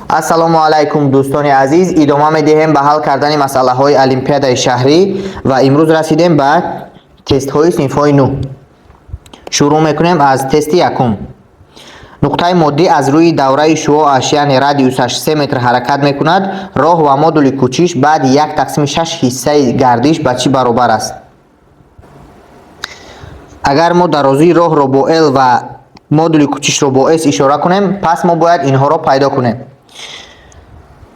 ассалому алайкум дӯстони азиз, идома медиҳем ба ҳал кардани масъалаҳои олимпиадаи шаҳрӣ ва имрӯз расидем ба тестҳои синфҳои нӯ. шурӯъ мекунем аз тести якум. нуқтаи моддӣ аз рӯи давраи шуоаш яъне радиусаш 3 метр ҳаракат мекунад. роҳ ва модули кӯчиш баъди 1/6 ҳиссаи гардиш ба чӣ баробар аст? агар мо дарозии роҳро бо L ва модули кӯчишро бо S ишора кунем, пас мо бояд инҳоро пайдо кунем.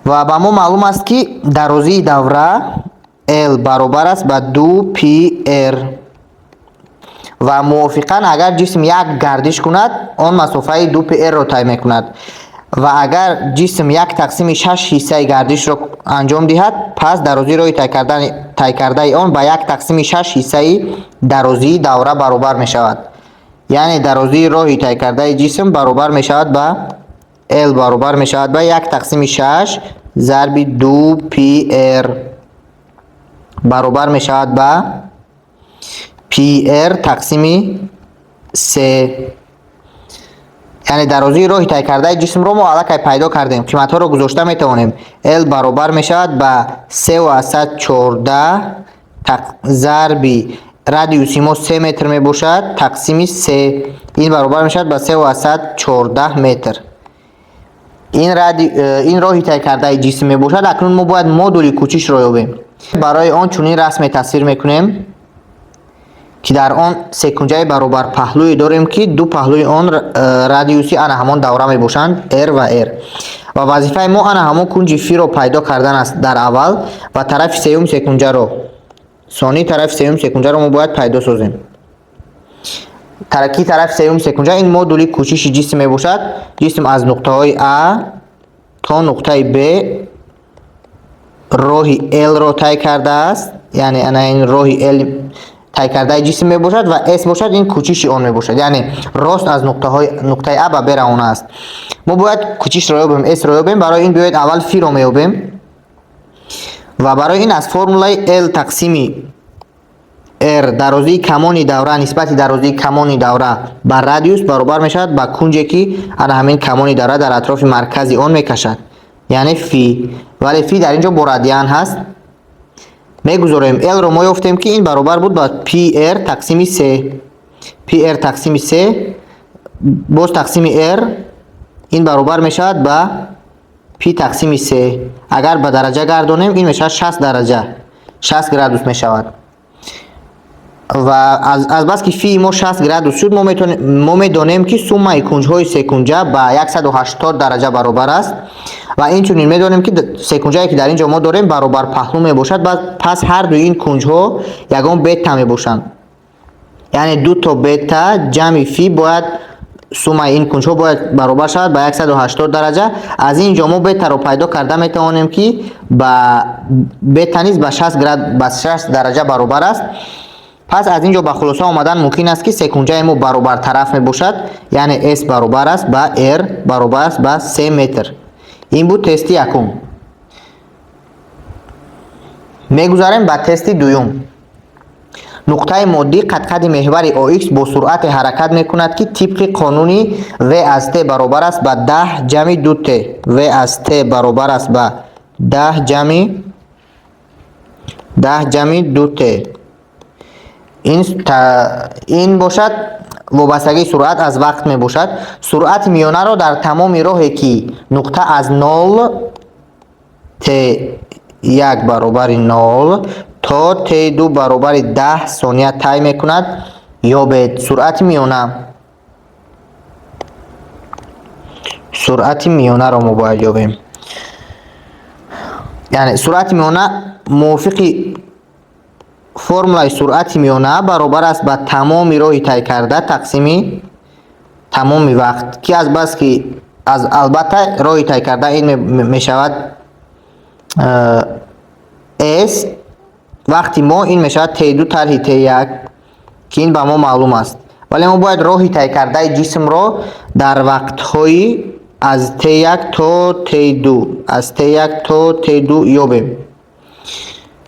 ва ба мо маълум аст ки дарозии давра L баробар аст ба 2πr ва мувофиқан агар ҷисм як гардиш кунад, он масофаи 2πr-ро тай мекунад ва агар ҷисм 1/6 ҳиссаи гардишро анҷом диҳад, пас дарозии роҳи тай кардаи он ба 1/6 ҳиссаи дарозии давра баробар мешавад. яъне дарозии роҳи тай кардаи ҷисм баробар мешавад ба L баробар мешавад ба 1/6 зарби 2πr баробар мешавад ба pr тақсими 3. яъне дарозии роҳи тай кардаи ҷисмро мо аллакай пайдо кардем. қиматҳоро гузошта метавонем. L баробар мешавад ба 3,14 зарби радиуси мо 3 метр мебошад тақсими 3. ин баробар мешавад ба 3,14 метр. ин роҳи тай кардаи ҷисм мебошад. акнун мо бояд модули кӯчишро ёбем. барои он чунин расме тасвир мекунем ки дар он секунҷаи баробар паҳлӯе дорем ки ду паҳлӯи он радиуси ана ҳамон давра мебошанд R ва R. ва вазифаи мо ана ҳамон кунҷи фиро пайдо кардан аст дар аввал ва тарафи сеюм секунҷаро сони тарафи сеюм секунҷаро мо бояд пайдо созем. тараки тарафи сеюм секунҷа ин модули кӯчиши ҷисм мебошад. ҷисм аз нуқтаҳои А то нуқтаи Б роҳи L-ро тай кардааст, яъне ана ин роҳи L тай кардаи ҷисм мебошад ва S бошад, ин кӯчиши он мебошад, яъне рост аз нуқтаи А ба Б равона аст. мо бояд кӯчишро ёбем, S-ро ёбем. барои ин биёед аввал фиро меёбем ва барои ин аз формулаи L тақсими R дарозии камони давра нисбати дарозии камони давра ба радиус баробар мешавад ба кунҷе ки ана ҳамин камони давра дар атрофи маркази он мекашад, яъне фи. вале фи дар инҷо бо радиан ҳаст. мегузорем L-ро мо ёфтем ки ин баробар буд ба pr тақсими 3. pr тақсими 3 боз тақсими R ин баробар мешавад ба p тақсими 3. агар ба дараҷа гардонем, ин мешавад 60 дараҷа, 60 градус мешавад. ва азбаски фи мо 60 градус шуд, мо медонем ки суммаи кунҷҳои секунҷа ба 180 дараҷа баробар аст ва инчунин медонем ки секунҷае ки дар инҷо мо дорем баробар паҳлӯ мебошад. пас ҳар ду ин кунҷҳо ягон бета мебошанд, яъне ду то бета ҷамъи фи бояд суммаи ин кунҷҳо бояд баробар шавад ба 180 дараҷа. аз инҷо мо бетаро пайдо карда метавонем ки ба бета низ ба 60 дараҷа баробар аст. пас аз инҷо ба хулоса омадан мумкин аст ки секунҷаи мо баробар тараф мебошад, яъне S баробар аст ба R баробар аст ба 3 метр. ин буд тести якум. мегузарем ба тести дуюм. нуқтаи моддӣ қадқади меҳвари OX бо суръате ҳаракат мекунад ки тибқи қонуни V аз T баробар аст ба 10 ҷамъи 2T. V аз T баробар аст ба 10 ҷамъи 2T. ин бошад вобастагии суръат аз вақт мебошад. суръати миёнаро дар тамоми роҳе ки нуқта аз 0 T1 баробари 0 то T2 баробари 10 сония тай мекунад ёбед. суръати миёнаро мо бояд ёбем. яъне суръати миёна мувофиқи формулаи суръати миёна баробар аст ба тамоми роҳи тай карда тақсими тамоми вақт, ки азбаски албатта роҳи тай карда ин мешавад S, вақти мо ин мешавад T2 тарҳи T1 ки ин ба мо маълум аст. вале мо бояд роҳи тай кардаи ҷисмро дар вақтҳои аз T1 то T2 аз T1 то T2 ёбем.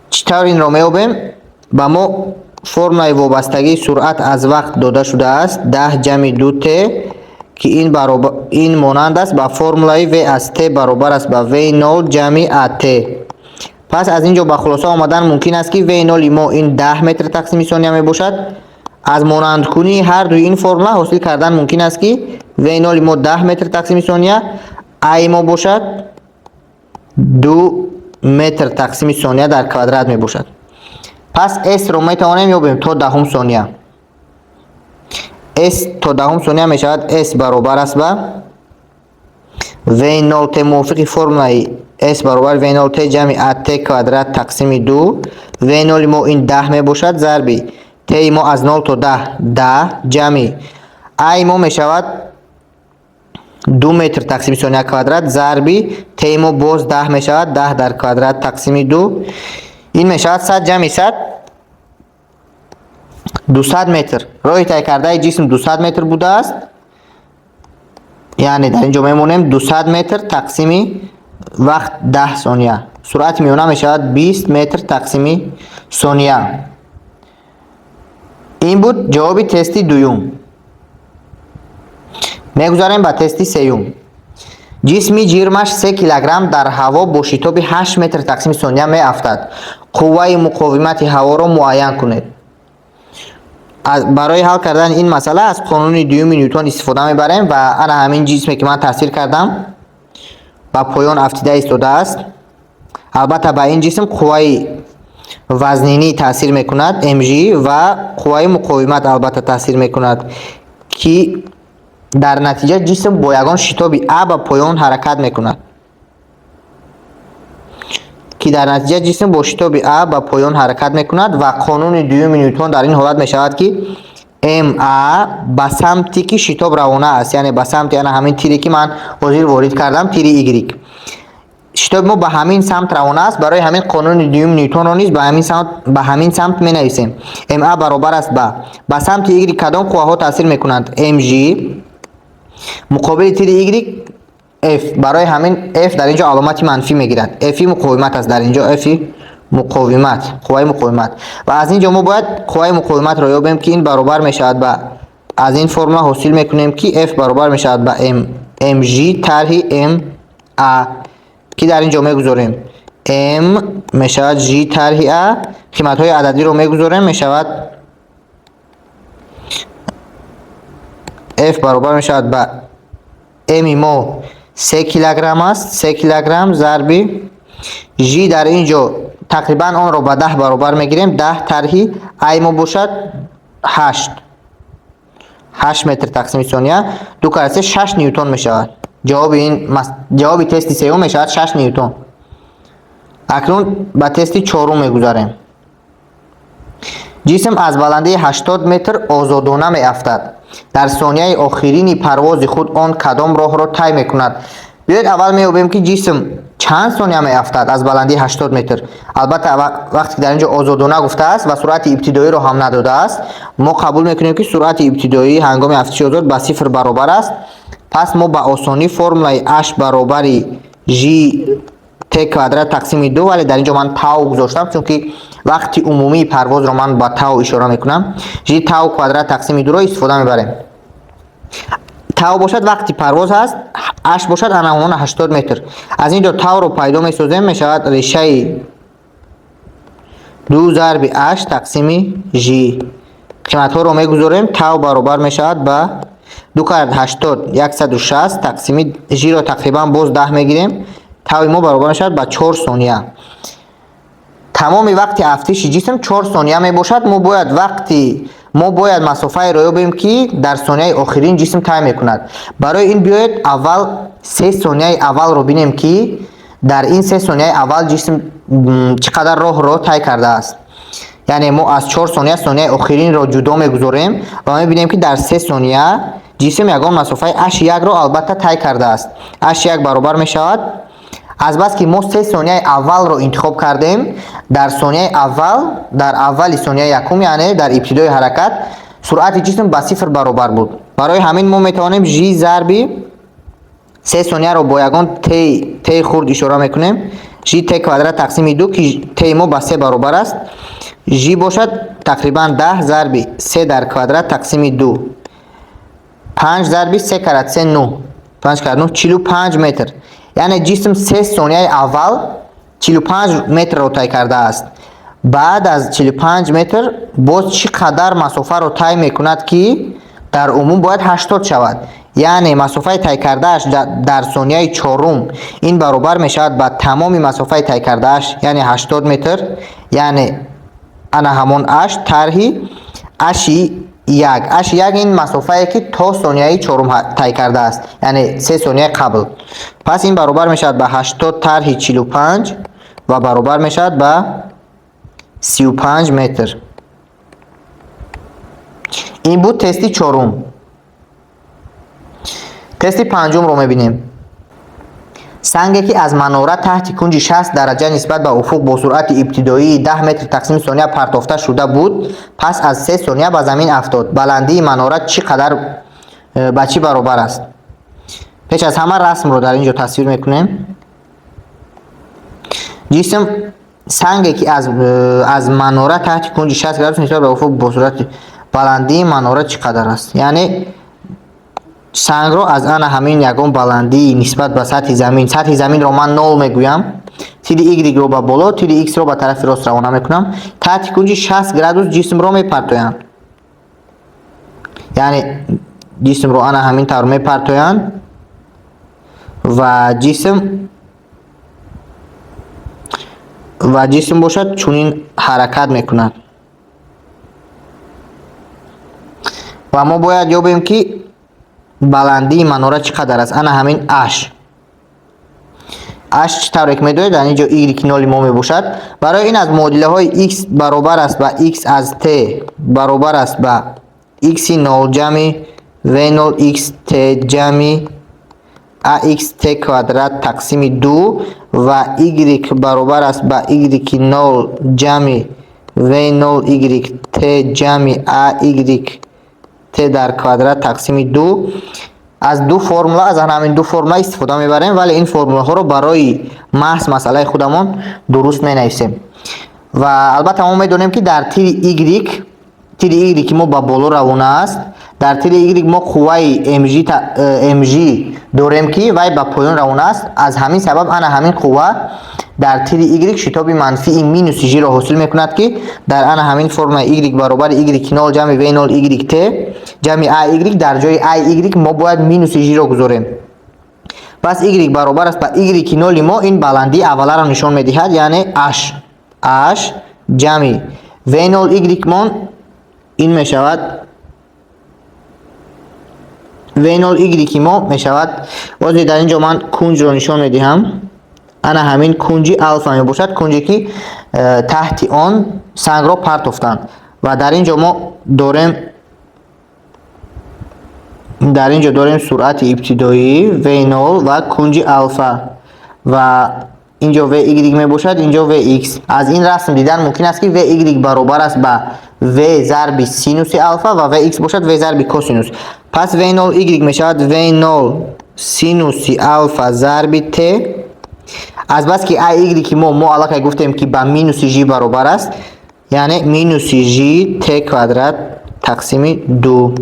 чӣ тавр инро меёбем? ба мо формулаи вобастагии суръат аз вақт дода шудааст 10 ҷамъи 2T که این مانند است با فرمولای v از t برابر است با v0 جمع at. پس از اینجا به خلاصه آمدن ممکن است که v0 ما این 10 متر تقسیم ثانیه می باشد. از مانند کنی هر دوی این فرمول حاصل کردن ممکن است که v0 ما 10 متر تقسیم ثانیه I ما باشد 2 متر تقسیم ثانیه در کوادرات می باشد. پس S رو می توانیم یابیم تا دهم ثانیه. S تا دهم ثانیه می شود S برابر است با V0 موافق فرمول S برابر V0 جمع at کوادرات تقسیم 2. V0 ما این 10 می باشد ضرب T ما از 0 تا 10 جمع I ما می شود 2 متر تقسیم ثانیه کوادرات ضرب T ما باز 10 می شود 10 در کوادرات تقسیم 2. این می شود 100 جمع 100 200 متر. راه طی کرده جسم 200 متر بوده است. یعنی در اینجا میمونیم 200 متر تقسیم وقت 10 ثانیه. سرعت میانه می شود 20 متر تقسیم ثانیه. این بود جواب تستی دوم. میگذاریم به تستی سوم. جسمی جرمش 3 کیلوگرم در هوا با شتاب 8 متر تقسیم ثانیه می افتد. قوه مقاومت هوا را معین کنید. برای حل کردن این مسئله از قانون دوم نیوتن استفاده میبریم و انا همین جسمی که من تصویر کردم و پایان افتیده ایستاده است. البته به این جسم قوه وزنینی تاثیر میکند mg و قوه مقاومت البته تاثیر میکند که در نتیجه جسم با یگان شتاب A به پایان حرکت میکند. به پایان حرکت میکند و قانون دوم نیوتن در این حالت میشود که MA به سمتی که شتاب روانه است، یعنی به سمت یعنی همین تیری که من حاضر وارد کردم تیری Y، شتاب ما به همین سمت روانه است. برای همین قانون دوم نیوتن را نیز به همین سمت می نویسیم. MA برابر است به سمت Y کدام قوه ها تاثیر میکنند؟ mg مقابل تیر Y F. برای همین F در اینجا علامت منفی میگیرد. F مقاومت است، در اینجا F مقاومت، قوه مقاومت. و از اینجا ما باید قوه مقاومت را یابیم که این برابر میشود با از این فرمول حاصل میکنیم که F برابر میشود با mg طرح ma که در اینجا میگذاریم m میشود g طرح a. قیمت های عددی رو میگذاریم میشود F برابر میشود با m ما 3 کیلوگرم است، 3 کیلوگرم ضرب G در اینجا تقریبا آن را به 10 برابر میگیریم. 10 طرح I ما باشد 8 متر تقسیم ثانیه 2 × 6 نیوتن می شود. جواب تست سوم می شود 6 نیوتن. اکنون به تست چهارم میگذاریم. جسم از بلندی 80 متر آزادانه می افتد. در ثانیه آخرین پرواز خود آن کدام راه را طی میکند؟ بیاید اول میابیم که جسم چند ثانیه می افتد از بلندی 80 متر. البته وقتی در اینجا آزادانه گفته است و سرعت ابتدایی رو هم نداده است، ما قبول میکنیم که سرعت ابتدایی هنگام افزایش آزاد به 0 برابر است. پس ما به آسانی فرمولای h برابر g t کوادرات تقسیم 2، ولی در اینجا من تاو گذاشتم چون که وقتی عمومی پرواز رو من با تاو اشاره میکنم. g تاو کوادرات تقسیم 2 رو استفاده میبریم. تاو باشد وقتی پرواز هست، h باشد انهمان 80 متر. از اینجا تاو رو پیدا میسازیم، میشود ریشه 2 ضرب h تقسیم g. قیمت ها رو میگذاریم. تاو برابر میشود با 2 × 80 160 تقسیم g رو تقریبا باز 10 میگیریم. تاو ما برابر میشود با 4 ثانیه. تمام وقت افزایش جسم 4 ثانیه می باشد. ما باید مسافه را یابیم که در ثانیه آخرین جسم طی میکند. برای این بیاید اول 3 ثانیه اول رو ببینیم که در این 3 ثانیه اول جسم چقدر راه را طی کرده است. یعنی ما از 4 ثانیه آخرین را جدا میگذاریم و میبینیم که در 3 ثانیه جسم یگان مسافه h1 را البته طی کرده است. h1 برابر می شود از بس که ما 3 ثانیه اول رو انتخاب کردیم. در اول ثانیه یکم یعنی در ابتدای حرکت سرعت جسم به 0 برابر بود. برای همین ما میتوانیم g ضرب 3 ثانیه رو با یگان t خورد اشاره میکنیم. g t کوادرات تقسیم 2 که t ما به 3 برابر است. g باشد تقریبا 10 ضرب 3 در کوادرات تقسیم 2. 5 ضرب 3 کرد 3 9 5 کرد 9 45 متر. یعنی جسم 3 ثانیه اول 45 متر رو طی کرده است. بعد از 45 متر باز چقدر مسافت رو طی میکند که در عموم باید 80 شود. یعنی مسافت طی کرده اش در ثانیه چهارم این برابر می شود با تمام مسافت طی کرده اش، یعنی 80 متر. یعنی انا همون اش طرحی اش یک این مسافه که تا ثانیه چهارم طی کرده است، یعنی 3 ثانیه قبل. پس این برابر می شود با 80 طرح 45 و برابر می شود با 35 متر. این بود تستی چهارم. تستی پنجم رو میبینیم. سنگی که از مناره تحت کنج 60 درجه نسبت به افق با سرعت ابتدایی 10 متر تقسیم ثانیه پرتافته شده بود، پس از 3 ثانیه به زمین افتاد. بلندی مناره چقدر به چی برابر است؟ پیش از همه رسم رو در اینجا تصویر میکنیم. جسم سنگی که از مناره تحت کنج 60 درجه نسبت به افق با سرعت بلندی مناره چقدر است؟ یعنی سنگ رو از آن همین یگان بلندی نسبت به سطح زمین رو من 0 میگویم. تیر ایگریگ رو به بالا، تیر ایکس رو به طرف راست روانه میکنم. تحت کنج 60 گرادوس جسم رو میپرتویم. یعنی جسم رو آن همین طور میپرتویم و جسم باشد چونین حرکت میکند. و ما باید یابیم که بلندی مناره چقدر است. انا همین اش چطور یک میدونید در اینجا y نول ما می باشد. برای این از معادله های x برابر است با x از t برابر است با x نول جمع v نول x t جمع ax t کوادرات تقسیم 2 و y برابر است با y نول جمع v نول y t جمع ay t در کوادرات تقسیم 2. از دو فرموله از همین دو فرموله استفاده میبریم، ولی این فرموله ها رو برای محض مسئله خودمون درست می نویسیم. و البته ما میدونیم که در تیر y که ما با بالا روانه است، در تیر y ما قوه mg داریم که وای با پایین روانه است. از همین سبب انا همین قوه در تیر y شتاب منفی مینوس g را حاصل میکند که در انا همین فرمول y برابر y نول جمع v نول y t جمع ay در جای ay ما باید مینوس g را گذاریم. پس y برابر است با y نول ما این بلندی اوله را نشان میدهد، یعنی h جمع v نول y ما این می شود v نول y ما می شود. باز در اینجا من کنج را نشان میدهم. انا همین کنجی الفا می باشد، کنجی که تحت آن سنگ را پرتافتند. و در اینجا ما داریم سرعت ابتدایی v نول و کنجی الفا و اینجا v y می باشد، اینجا v x. از این رسم دیدن ممکن است که v y برابر است با v ضرب سینوس الفا و v x باشد v ضرب کوسینوس. پس v نول y می شود v نول سینوس الفا ضرب t. از بس که ay که ما علاقه گفتیم که با مینوس g برابر است، یعنی مینوس g t کوادرات تقسیم 2.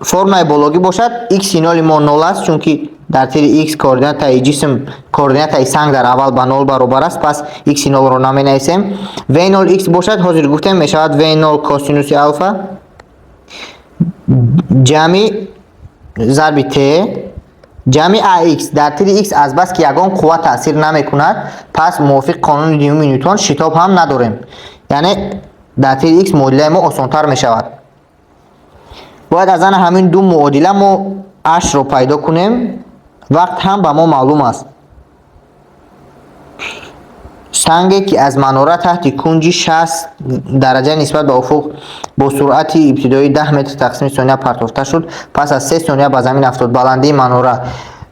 فرمول بالایی باشد x نول ما 0 است، چون که در تیر x کوردینات جسم کوردینات سنگ در اول با 0 برابر است. پس x نول رو نمی نویسیم. v نول x باشد حاضر گفتیم می شود v نول کوسینوس الفا جمع ضرب t جمع ax. در تیر x از بس که یگان قوه تاثیر نمی کند، پس موافق قانون دیوم نیوتن شتاب هم نداریم، یعنی در تیر x معادله ما آسان‌تر می شود. باید از همین دو معادله ما اش رو پیدا کنیم. وقت هم به ما معلوم است. سنگی که از مناره تحت کنج 60 درجه نسبت به افق با سرعت ابتدایی 10 متر تقسیم ثانیه پرتافته شد، پس از 3 ثانیه به زمین افتاد. بلندی مناره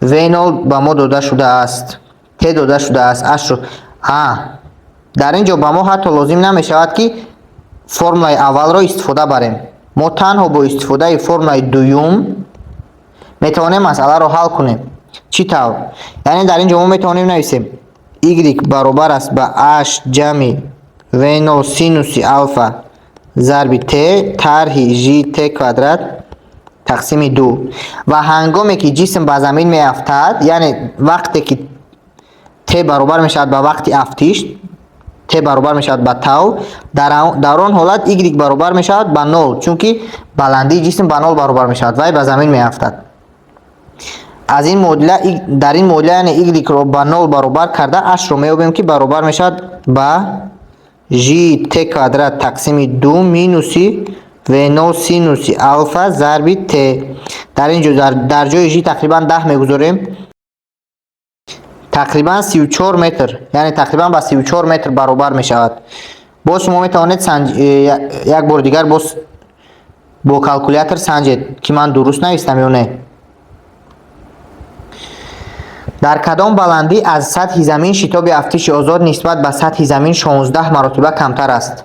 v نول به ما داده شده است، t داده شده است، اش رو در اینجا به ما حتی لازم نمی شود که فرمول اول را استفاده بریم. ما تنها با استفاده فرمول دوم میتوانیم مسئله رو حل کنیم. چی طور؟ یعنی در اینجا ما میتوانیم نویسیم y برابر است با h جمع v نول سینوس الفا ضرب t طرح g t کوادرات تقسیم 2 و هنگامی که جسم به زمین می افتد، یعنی وقتی که ت برابر می شود به وقت افتش، ت برابر می شود به تو، در آن حالت y برابر می شود به 0 چونکه بلندی جسم به 0 برابر می شود و به زمین می افتد. از این معادله در این معادله یعنی y رو به 0 برابر کرده اش رو میابیم که برابر می شود به g t کوادرات تقسیم 2 مینوسی و 0 سینوسی الفا ضرب ت. در اینجا در جای g تقریبا 10 میگذاریم، تقریبا 34 متر، یعنی تقریبا به 34 متر برابر می شود. باز شما می توانید یک بار دیگر باز با کالکولاتور سنجید که من درست نوشتم یا نه. در کدام بلندی از سطح زمین شتاب افتش آزاد نسبت به سطح زمین 16 مرتبه کمتر است؟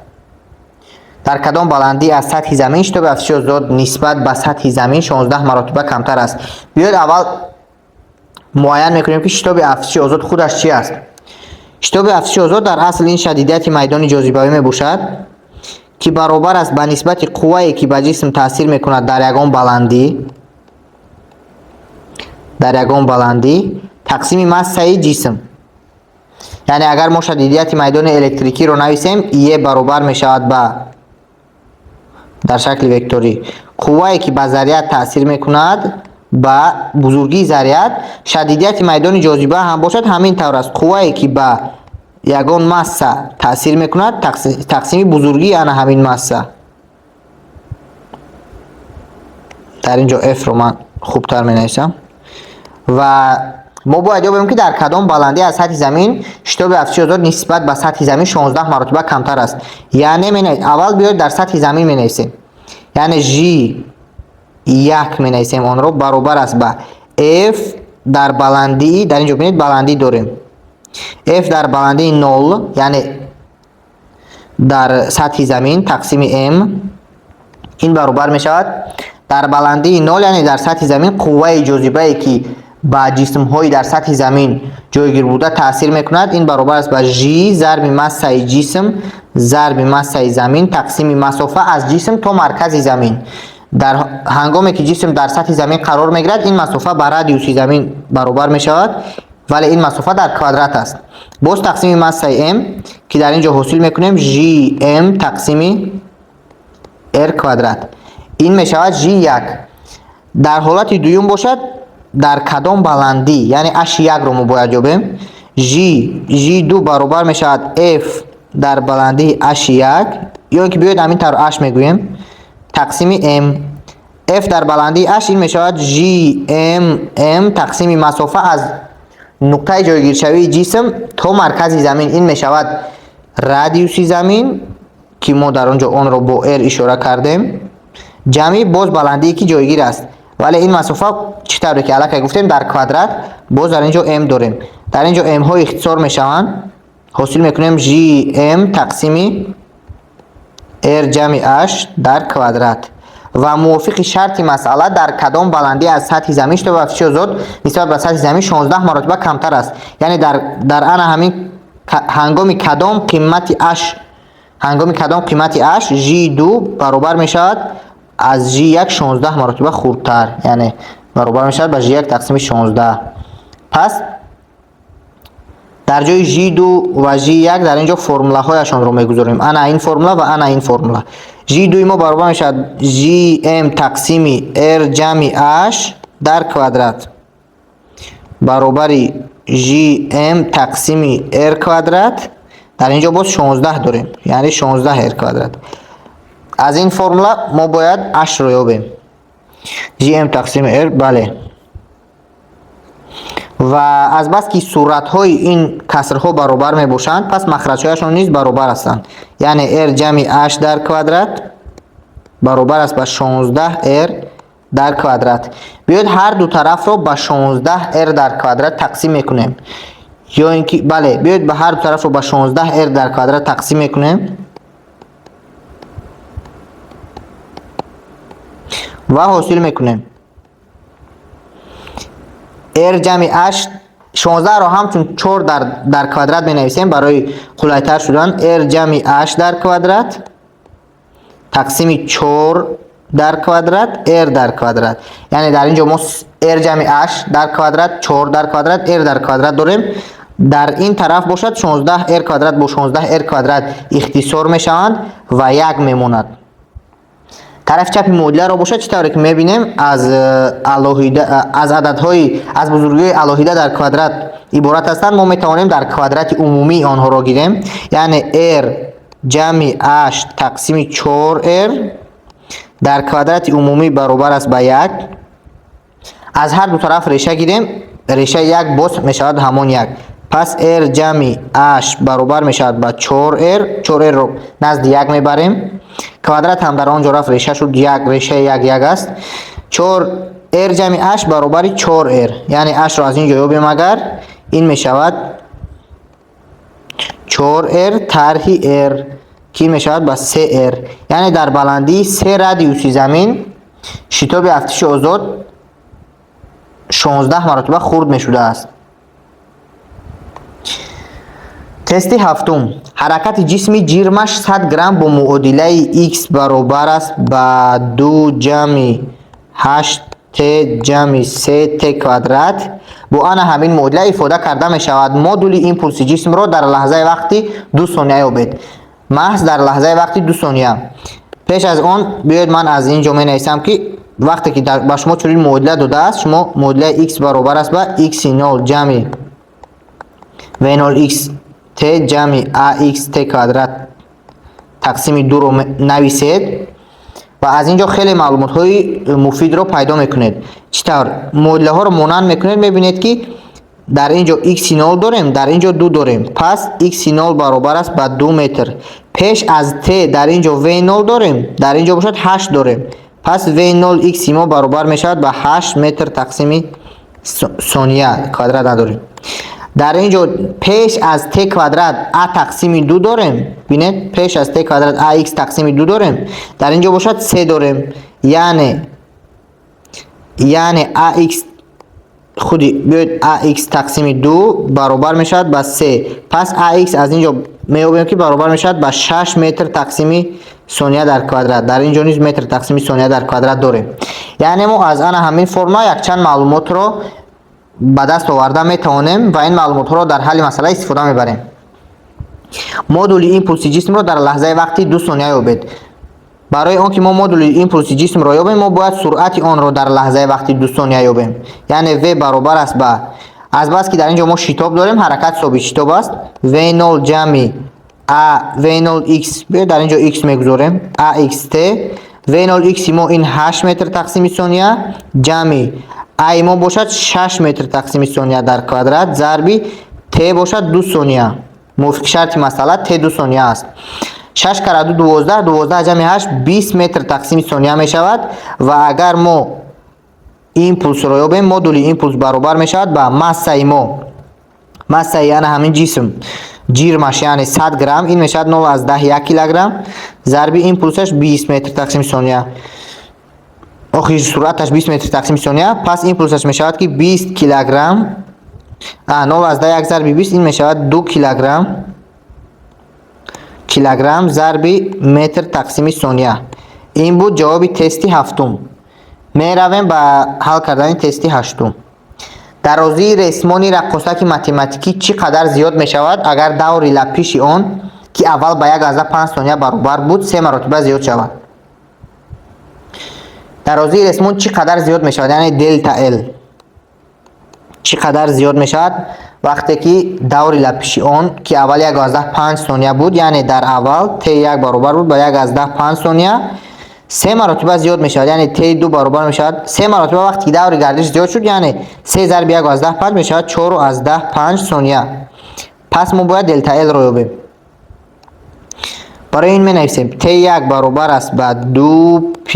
در کدام بلندی از سطح زمین شتاب افتش آزاد نسبت به سطح زمین 16 مرتبه کمتر است؟ بیاید اول معین میکنیم که شتاب افتش آزاد خودش چی است. شتاب افتش آزاد در اصل این شدیدیت میدان جاذبه می باشد که برابر است به نسبت قوه‌ای که به جسم تاثیر میکند در یگان بلندی تقسیم ماسه جسم. یعنی اگر ما شدیدیت میدان الکتریکی رو نویسیم، ای برابر می شود به در شکل وکتوری قوه‌ای که به ذریعه تاثیر میکند به بزرگی ذریعه. شدیدیت میدان جاذبه هم باشد همین طور است، قوه‌ای که به یگان ماسه تاثیر میکند تقسیم بزرگی آن همین ماسه. در اینجا F رو من خوبتر می نویسم و ما باید ببینیم که در کدام بلندی از سطح زمین شتاب افتش آزاد نسبت به سطح زمین 16 مرتبه کمتر است. یعنی اول بیاید در سطح زمین می نویسیم، یعنی G1 می نویسیم، آن رو برابر است به F در بلندی، در اینجا ببینید بلندی داریم F در بلندی 0 یعنی در سطح زمین تقسیم M، این برابر می شود در بلندی 0 یعنی در سطح زمین قوه جاذبه ای که با جسم های در سطح زمین جایگیر بوده تاثیر میکند، این برابر است به G ضرب ماسه جسم ضرب ماسه زمین تقسیم مسافه از جسم تا مرکز زمین. در هنگامی که جسم در سطح زمین قرار میگیرد این مسافه به رادیوس زمین برابر می شود، ولی این مسافه در کوادرات است. باز تقسیم ماسه M که در اینجا حاصل میکنیم GM تقسیم R کوادرات، این می شود G1. در حالت دوم باشد در کدام بلندی، یعنی H1 رو ما باید جوبیم، G2 برابر می شود F در بلندی H1 یا اینکه بیاید همین طور H میگوییم تقسیم M. F در بلندی H این می شود GM تقسیم مسافه از نقطه جایگیر شوی جسم تا مرکز زمین، این می شود رادیوس زمین که ما در اونجا اون رو با R اشاره کردیم جمعی باز بلندی که جایگیر است، ولی این مسافه چطوره که الان گفتیم در کوادرات، باز در اینجا M داریم، در اینجا M ها اختصار می شوند، حاصل میکنیم GM تقسیم R جمع H در کوادرات. و موافق شرط مسئله در کدام بلندی از سطح زمین شتاب افتش آزاد نسبت به سطح زمین 16 مرتبه کمتر است، یعنی در آن همین هنگامی کدام قیمت H G2 برابر می شود از G1 16 مرتبه خردتر، یعنی برابر می شود به G1 تقسیم 16. پس در جای G2 و G1 در اینجا فرموله هایشان رو میگذاریم، انا این فرموله و انا این فرموله. G2 ما برابر می شود GM تقسیم R جمع H در کوادرات برابر GM تقسیم R کوادرات، در اینجا باز 16 داریم یعنی 16 R کوادرات. از این فرموله ما باید H رو یابیم، GM تقسیم R. بله، و از بس که صورت های این کسرها برابر می باشند پس مخرج هایشان نیز برابر هستند، یعنی R جمع H در کوادرات برابر است به 16 R در کوادرات. بیاید هر دو طرف رو به 16 R در کوادرات تقسیم میکنیم، یا اینکه بله بیاید به هر دو طرف رو به 16 R در کوادرات تقسیم میکنیم و حاصل میکنیم R جمع H 16 رو همچون 4 در کوادرات می نویسیم برای قلایتر شدن. R جمع H در کوادرات تقسیم 4 در کوادرات r در کوادرات. یعنی در اینجا ما r جمع h در کوادرات 4 در کوادرات r در کوادرات داریم. در این طرف باشد 16 r کوادرات با 16 r کوادرات اختصار می شوند و 1 میموند. طرف چپ معادله را باشد چطوری که میبینیم از عددهای از بزرگی الهیده در کوادرات عبارت هستند. ما میتوانیم در کوادرات عمومی آنها را گیریم. یعنی r جمع h تقسیم 4r در کوادرات عمومی برابر است به 1. از هر دو طرف ریشه گیریم. ریشه 1 باز می شود همان 1. پس r جمع h برابر می شود با 4r. 4r رو نزد 1 میبریم. کوادرات هم در آنجا رفت ریشه شد 1. ریشه 1 است. 4r جمع h برابر 4r. یعنی h را از اینجا یابیم اگر این می شود 4r طرح r کی می شود با 3r. یعنی در بلندی 3 رادیوس زمین شتاب افزایش آزاد 16 مرتبه خرد می شده است. تست هفتم. حرکت جسم جرمش 100 گرم با معادله x برابر است با 2 جمع 8t جمع 3t کوادرات با آن همین معادله افاده کرده می شود. مدول ایمپولس جسم را در لحظه وقتی 2 ثانیه یابید. محض در لحظه وقتی 2 ثانیه. پیش از آن بیاید من از اینجا می نویسم که وقتی که با شما چنین معادله داده است شما معادله x برابر است با x0 جمع v0x t جمع ax t کوادرات تقسیم 2 رو نویسید و از اینجا خیلی معلومات های مفید رو پیدا میکنید. چطور معادله ها رو مانند میکنید میبینید که در اینجا x0 داریم در اینجا 2 داریم. پس x0 برابر است با 2 متر. پیش از t در اینجا v0 داریم در اینجا باشد 8 داریم. پس v0 x ما برابر میشود با 8 متر تقسیم ثانیه کوادرات نداریم. در اینجا پیش از t کوادرات a تقسیم 2 داریم. ببینید پیش از t کوادرات ax تقسیم 2 داریم. در اینجا باشد 3 داریم. یعنی ax خودی بیاید ax تقسیم 2 برابر میشود با 3. پس ax از اینجا میابیم که برابر میشود با 6 متر تقسیم ثانیه در کوادرات. در اینجا نیز متر تقسیم ثانیه در کوادرات داریم. یعنی ما از آن همین فرما یک چند معلومات رو به دست آورده میتوانیم و این معلومات رو در حل مسئله استفاده میبریم. مدول ایمپولس جسم رو در لحظه وقتی 2 ثانیه یابید. برای آنکه ما مدول ایمپولس جسم را یابیم ما باید سرعت آن را در لحظه وقتی 2 ثانیه یابیم. یعنی v برابر است با از بس که در اینجا ما شتاب داریم حرکت ثابت شتاب است v0 جمع a v0x در اینجا x میگذاریم axt v0x ما این 8 متر تقسیم ثانیه جمع a ما باشد 6 متر تقسیم ثانیه در کوادرات ضرب t باشد 2 ثانیه. موافق شرط مسئله t 2 ثانیه است. 6 کرده 12 12 جمع 8 20 متر تقسیم ثانیه می شود و اگر ما ایمپولس را یابیم مدول ایمپولس برابر می شود با ماسه ما. ماسه یعنی همین جسم جرمش یعنی 100 گرم این می شود 0.10 1 کیلوگرم ضرب ایمپولسش 20 متر تقسیم ثانیه. آخر سرعتش 20 متر تقسیم ثانیه. پس ایمپولسش می شود که 20 کیلوگرم 0.10 1 ضرب 20 این می شود 2 کیلوگرم ضرب متر تقسیم ثانیه. این بود جواب تست هفتم. می رویم به حل کردن تست هشتم. درازی رسمانی رقاصک متمتیکی چقدر زیاد می شود اگر دور لپیش آن که اول به 1.5 ثانیه برابر بود 3 مرتبه زیاد شود. درازی رسمون چقدر زیاد می شود یعنی دلتا ال چقدر زیاد می شود وقتی که دور لپیش آن که اول 1.5 ثانیه بود یعنی در اول t 1 برابر بود با 1.5 ثانیه 3 مرتبه زیاد می شود یعنی t 2 برابر می شود 3 مرتبه وقتی دور گردش زیاد شد یعنی 3 ضرب 1.5 می شود 4.5 ثانیه. پس ما باید دلتا ال رو یابیم. برای این می نویسیم t 1 برابر است با 2 p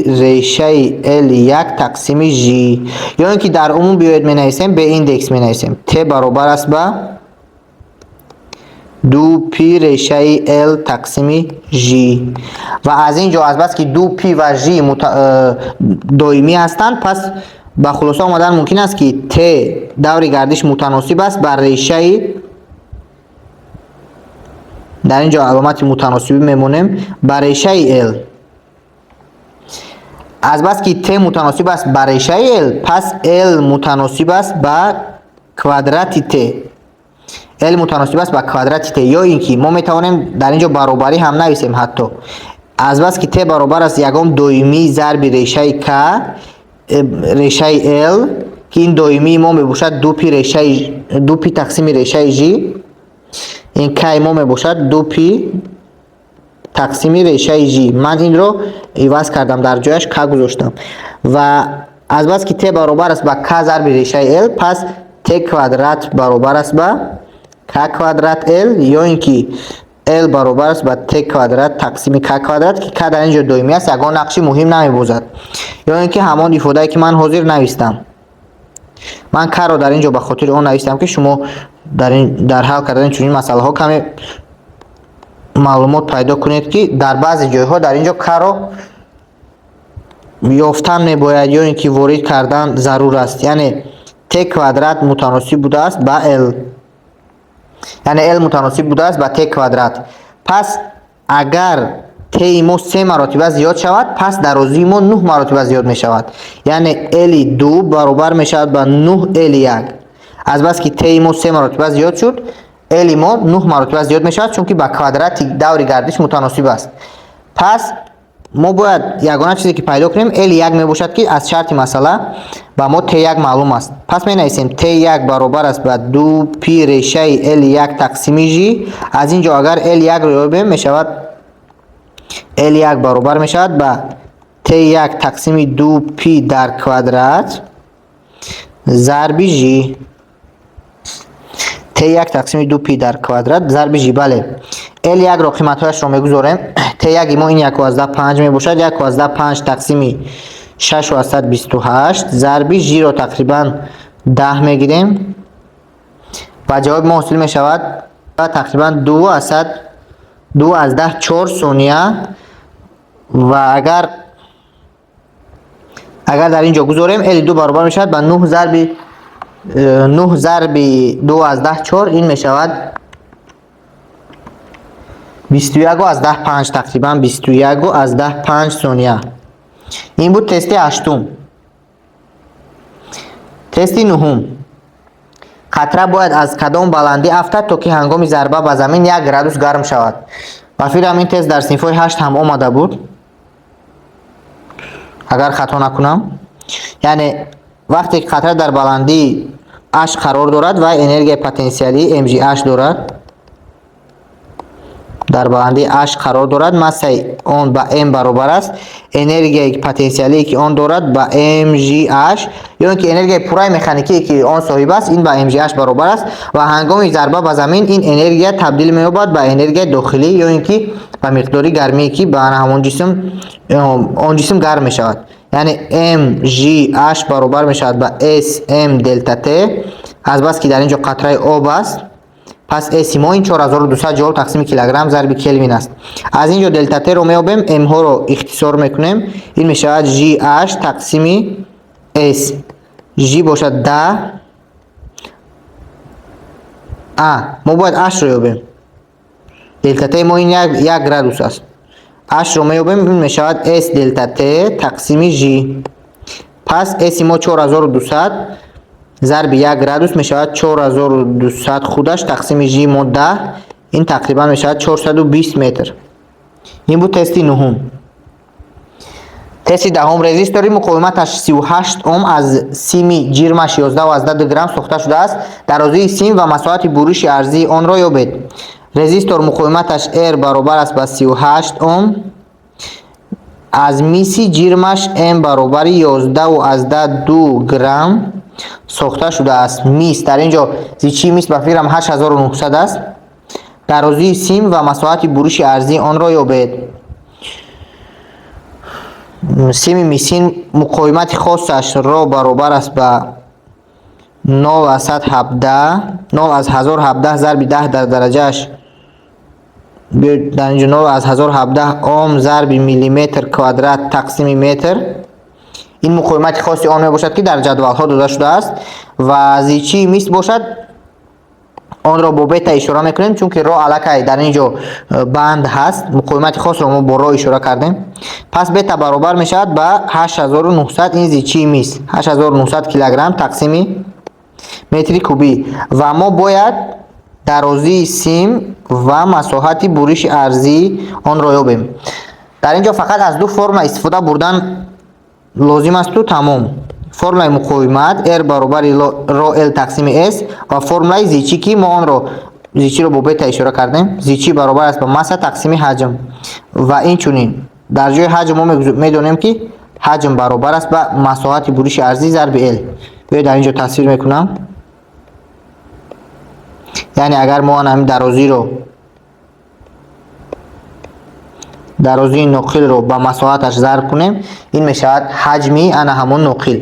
ریشه l 1 تقسیم g یا اینکه در عموم بیاید می نویسیم به ایندکس می نویسیم t برابر است با 2 p ریشه l تقسیم g و از اینجا از بس که 2 p و g دائمی هستند پس با خلاصه آمدن ممکن است که t دور گردش متناسب است بر ریشه در اینجا علامت متناسبی میمونیم بر ریشه l. аз бас ки т мутаносиб аст ба решаи l, пас l мутаносиб аст ба квадрати т. l мутаносиб аст ба квадрати т. ё ин ки мо метавонем дар ин ҷо баробарӣ ҳам нависем. ҳатто аз бас ки т баробар аст ягон доимии зарби решаи k, решаи l, ки ин доимии мо мебошад 2 пи тақсими решаи g. ин k мо мебошад 2 пи тақсими решаи g. ман инро иваз кардам, дар ҷояш k гузоштам. ва аз бас ки t баробар аст ба k зарби решаи l, пас t квадрат баробар аст ба k квадрат l, ё ин ки l баробар аст ба t квадрат тақсими k квадрат, ки k дар ин ҷо доимӣ аст, ягон нақши муҳим намебозад. ё ин ки ҳамон ифодае ки ман ҳозир навистам. ман k-ро дар ин ҷо ба хотири он навистам ки шумо дар ҳал кардани чунин масъалаҳо каме маълумот пайдо кунед, ки дар баъзе ҷойҳо дар ин ҷо k-ро ёфтан мебояд ё ин ки ворид кардан зарур аст. яъне t квадрат мутаносиб будааст ба l, яъне l мутаносиб будааст ба t квадрат. пас агар t мо 3 маротиба зиёд шавад, пас дарозии мо 9 маротиба зиёд мешавад. яъне l 2 баробар мешавад ба 9 l 1. аз бас ки t мо 3 маротиба зиёд шуд, l мо 9 маротиба зиёд мешавад, чунки ба квадрати даври гардиш мутаносиб аст. пас мо бояд ягона чизе ки пайдо кунем l 1 мебошад, ки аз шарти масъала ба мо t 1 маълум аст. пас менависем t 1 баробар аст ба 2 пи решаи l 1 тақсими g. аз ин ҷо агар l 1 ро ёбем, мешавад l 1 баробар мешавад ба t 1 тақсими 2 пи дар квадрат зарби g. t 1 тақсими 2 пи дар квадрат зарби g. бале, l 1 ро қиматҳояшро мегузорем. t 1 мо ин 1/5 мебошад. 1/5 тақсими 628 зарби g ро тақрибан 10 мегирем ва ҷавоби мо ҳосил мешавад тақрибан 2/10 4 сония. ва агар дар ин ҷо гузорем, l 2 баробар мешавад ба 9 зарби 2/10 4, ин мешавад 21/5, тақрибан 21/5 сония. ин буд тести 8. тести 9. қатра бояд аз кадом баландӣ афтад, то ки ҳангоми зарба ба замин 1 градус гарм шавад. ва фикрам ин тест дар синфҳои 8 ҳам омада буд, агар хато накунам. яъне вақте ки қатра дар баландии h қарор дорад ва энергияи потенсиалии mgh дорад, дар баландии h қарор дорад, массаи он ба m баробар аст энергияи потенсиалие ки он дорад ба mgh, ё ин ки энергияи пурраи механикие ки он соҳиб аст, ин ба mgh баробар аст. ва ҳангоми зарба ба замин ин энергия табдил меёбад ба энергияи дохилӣ, ё ин ки ба миқдори гармие ки ба ҳамон ҷисм гарм мешавад. яъне mgh баробар мешавад ба sm делта t. аз бас ки дар ин ҷо қатраи об аст, пас s мо ин 4200 ҷоул тақсими килограмм зарби келвин аст. аз ин ҷо делта t ро меёбем, m ҳоро ихтисор мекунем, ин мешавад gh тақсими s. g бошад 10. мо бояд h ро ёбем. делта t мо ин 1 градус аст. h ро меёбем, ин мешавад s делта t тақсими g. пас s мо 4200 зарби 1 градус мешавад 4200 худаш тақсими g мо 10, ин тақрибан мешавад 420 метр. ин буд тести 9. тести 10. резистори муқовиматаш 38 ом аз сими ҷирмаш 11.2 грамм сохта шудааст. дарозии сим ва масоҳати буриши арзии онро ёбед. резистор муқовиматаш r баробар аст ба 38 ом аз миси ҷирмаш m баробари 11.2 грамм сохта шудааст. мис дар ин ҷо зичии мис ба фикрам 8900 аст. дарозии сим ва масоҳати буриши арзии онро ёбед. сими мисин муқовимати хосаш ро баробар аст ба 0,10 зарби 10 дар дараҷааш дар ин ҷо 0,10 ом зарби миллиметр квадрат тақсими метр. ин муқовимати хоси он мебошад ки дар ҷадвалҳо дода шудааст. ва зичии мис бошад آن را با بتا اشاره میکنیم چون را الکی در اینجا بند هست. مقاومت خاص را ما با را اشاره کردیم. پس بتا برابر میشود به 8900. این زیچی میست 8900 کیلوگرم تقسیم متر کوبی و ما باید درازی سیم و مساحت بریش ارضی آن را یابیم. در اینجا فقط از دو فرمول استفاده بردن لازم است و تمام. فرمول مقاومت R برابر را L تقسیم S و فرمول زیچی که ما آن را زیچی رو با بتا اشاره کردیم. زیچی برابر است به ماسه تقسیم حجم و این چنین در جای حجم ما میدونیم که حجم برابر است به مساحت بریش ارضی ضرب L. بیاید در اینجا تصویر میکنم. یعنی اگر ما همین درازی نقل رو با مساحتش ضرب کنیم این میشود حجمی انا همون نقل.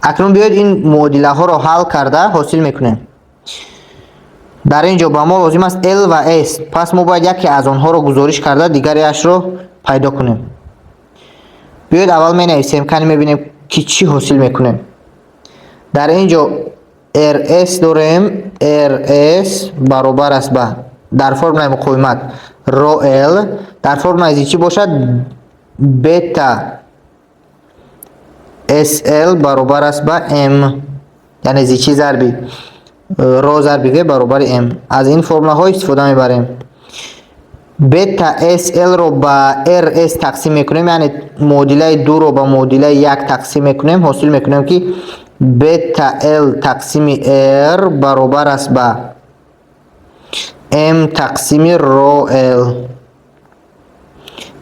اکنون بیاید این معادله ها رو حل کرده حاصل میکنیم. در اینجا با ما لازم است L و S. پس ما باید یکی از آنها رو گزارش کرده دیگریش رو پیدا کنیم. بیاید اول می نویسیم که میبینیم که چی حاصل میکنیم. در اینجا RS داریم. RS برابر است به در فرمول مقاومت رو L در فرمول زیچی باشد بتا SL برابر است به M. یعنی زیچی ضربی رو ضربی V برابر M. از این فرمول ها استفاده میبریم. بتا SL رو با RS تقسیم میکنیم یعنی معادله 2 رو با معادله 1 تقسیم میکنیم. حاصل میکنیم که بتا L تقسیم R برابر است به M تقسیم رو L.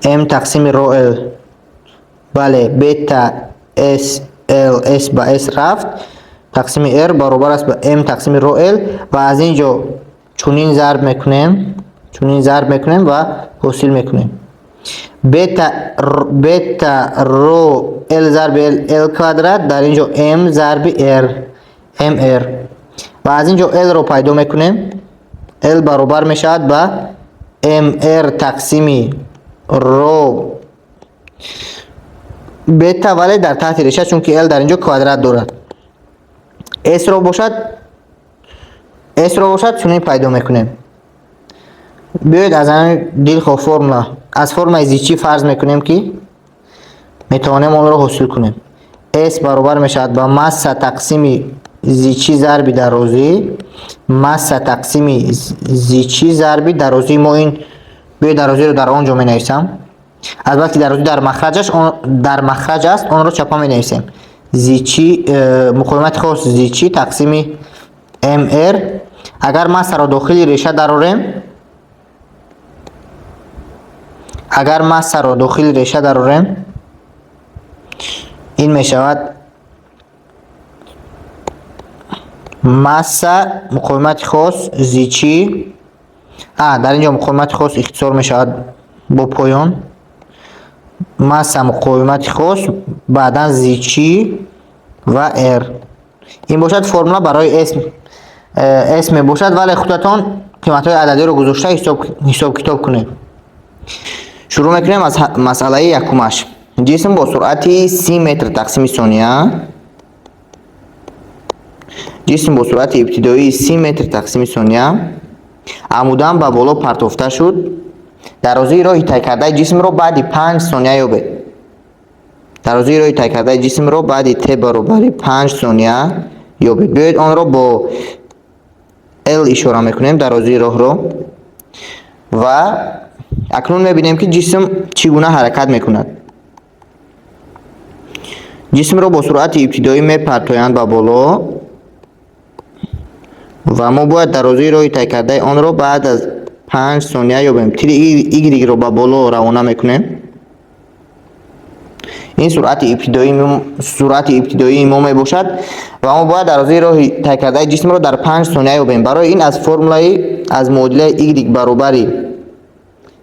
M تقسیم رو L. بله بتا S با S رفت تقسیم R برابر است به M تقسیم رو L و از اینجا چنین ضرب میکنیم و حاصل میکنیم بتا رو L ضرب L کوادرات در اینجا M ضرب R MR و از اینجا L رو پیدا میکنیم. L برابر میشود به MR تقسیم رو بتا ولی در تحت ریشه چون که L در اینجا کوادرات دارد. S رو باشد چنین پیدا میکنیم. بیاید از این دل خو فرمولا از فرمول زیچی فرض میکنیم که میتوانیم اون رو حاصل کنیم. S برابر میشود با ماسه تقسیم زیچی ضرب درازی ماسه تقسیم زیچی ضرب درازی. ما این بیاید درازی رو در آنجا می نویسم. البته درازی در مخرج است اون رو چپا می نویسیم. زیچی مقاومت خاص زیچی تقسیم MR. اگر ماسه را داخل ریشه دراریم این می شود ماسه مقاومت خاص زیچی در اینجا مقاومت خاص اختصار می شود با پایان ماسه مقاومت خاص بعدا زیچی و R. این باشد فرمولا برای اسم باشد ولی خودتان قیمت های عددی رو گذاشته حساب کتاب کنید. شروع میکنیم از مسئله یکمش. جسم با سرعت 30 متر تقسیم ثانیه جسم با سرعت ابتدایی 30 متر تقسیم ثانیه عموداً به بالا پرتافته شد. درازی راه طی کرده جسم را بعد 5 ثانیه یابید. درازی راه طی کرده جسم را بعد ت برابر 5 ثانیه یابید. بیاید آن را با L اشاره میکنیم درازی راه را و اکنون میبینیم که جسم چگونه حرکت میکند. جسم را با سرعت ابتدایی میپرتایند به بالا و ما باید درازی راه طی کرده آن را بعد از 5 ثانیه یابیم. تیر ایگریگ را به بالا روانه میکنیم. این سرعت ابتدایی ما می باشد و ما باید درازی راه طی کرده جسم را در 5 ثانیه یابیم. برای این از فرمولای از معادله ایگریگ برابر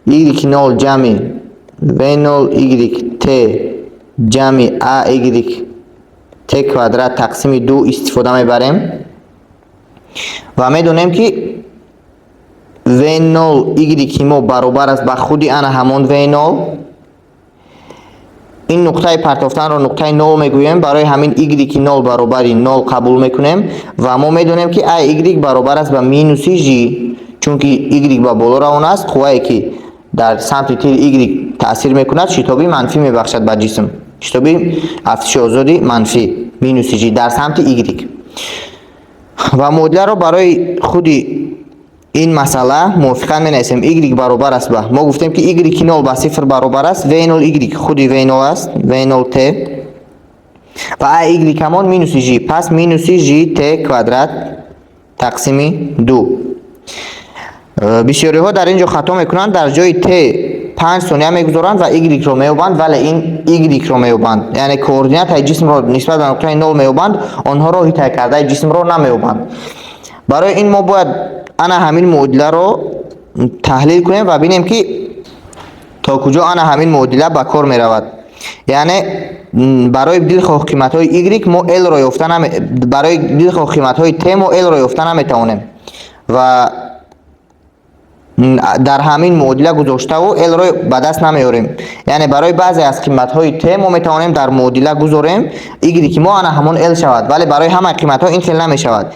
ایگریگ 0 جمع V0 ایگریگ T جمع A ایگریگ T کوادرات تقسیم 2 استفاده میبریم و میدونیم که V0 ایگریگ ما برابر است به خودی انا همان V0 این نقطه پرتافتن رو نقطه 0 میگوییم. برای همین y 0 برابر 0 قبول میکنیم و ما میدونیم که y برابر است به مینوس g، چون که y با بالا روان است. قوایی که در سمت تیر y تاثیر میکند شتابی منفی میبخشد به جسم، شتابی افزایش آزادی منفی مینوس g در سمت y. و معادله رو برای خود این مسئله موافقا می نویسیم. y برابر است به، ما گفتیم که y 0 به 0 برابر است، v0 y خود v0 است، v0 t و y کمان مینوس g، پس مینوس g t کوادرات تقسیم 2. بسیاری ها در اینجا خطا میکنند، در جای t 5 ثانیه میگذارند و y رو میوبند، ولی این y رو میوبند، یعنی کوردینات جسم رو نسبت به نقطه 0 میوبند، آنها رو تای کرده جسم رو نمیوبند. برای این ما باید انا همین معادله رو تحلیل کنیم و ببینیم که تا کجا انا همین معادله به کار می رود. یعنی برای دلخواه قیمت های y ما l رو یافتن برای دلخواه قیمت های t ما l رو یافتن نمیتوانیم و در همین معادله گذاشته و l رو به دست نمیاریم. یعنی برای بعضی از قیمت های t ما میتوانیم در معادله گذاریم y ما انا همون l شود، ولی برای همه قیمت ها این خیلی نمی شود.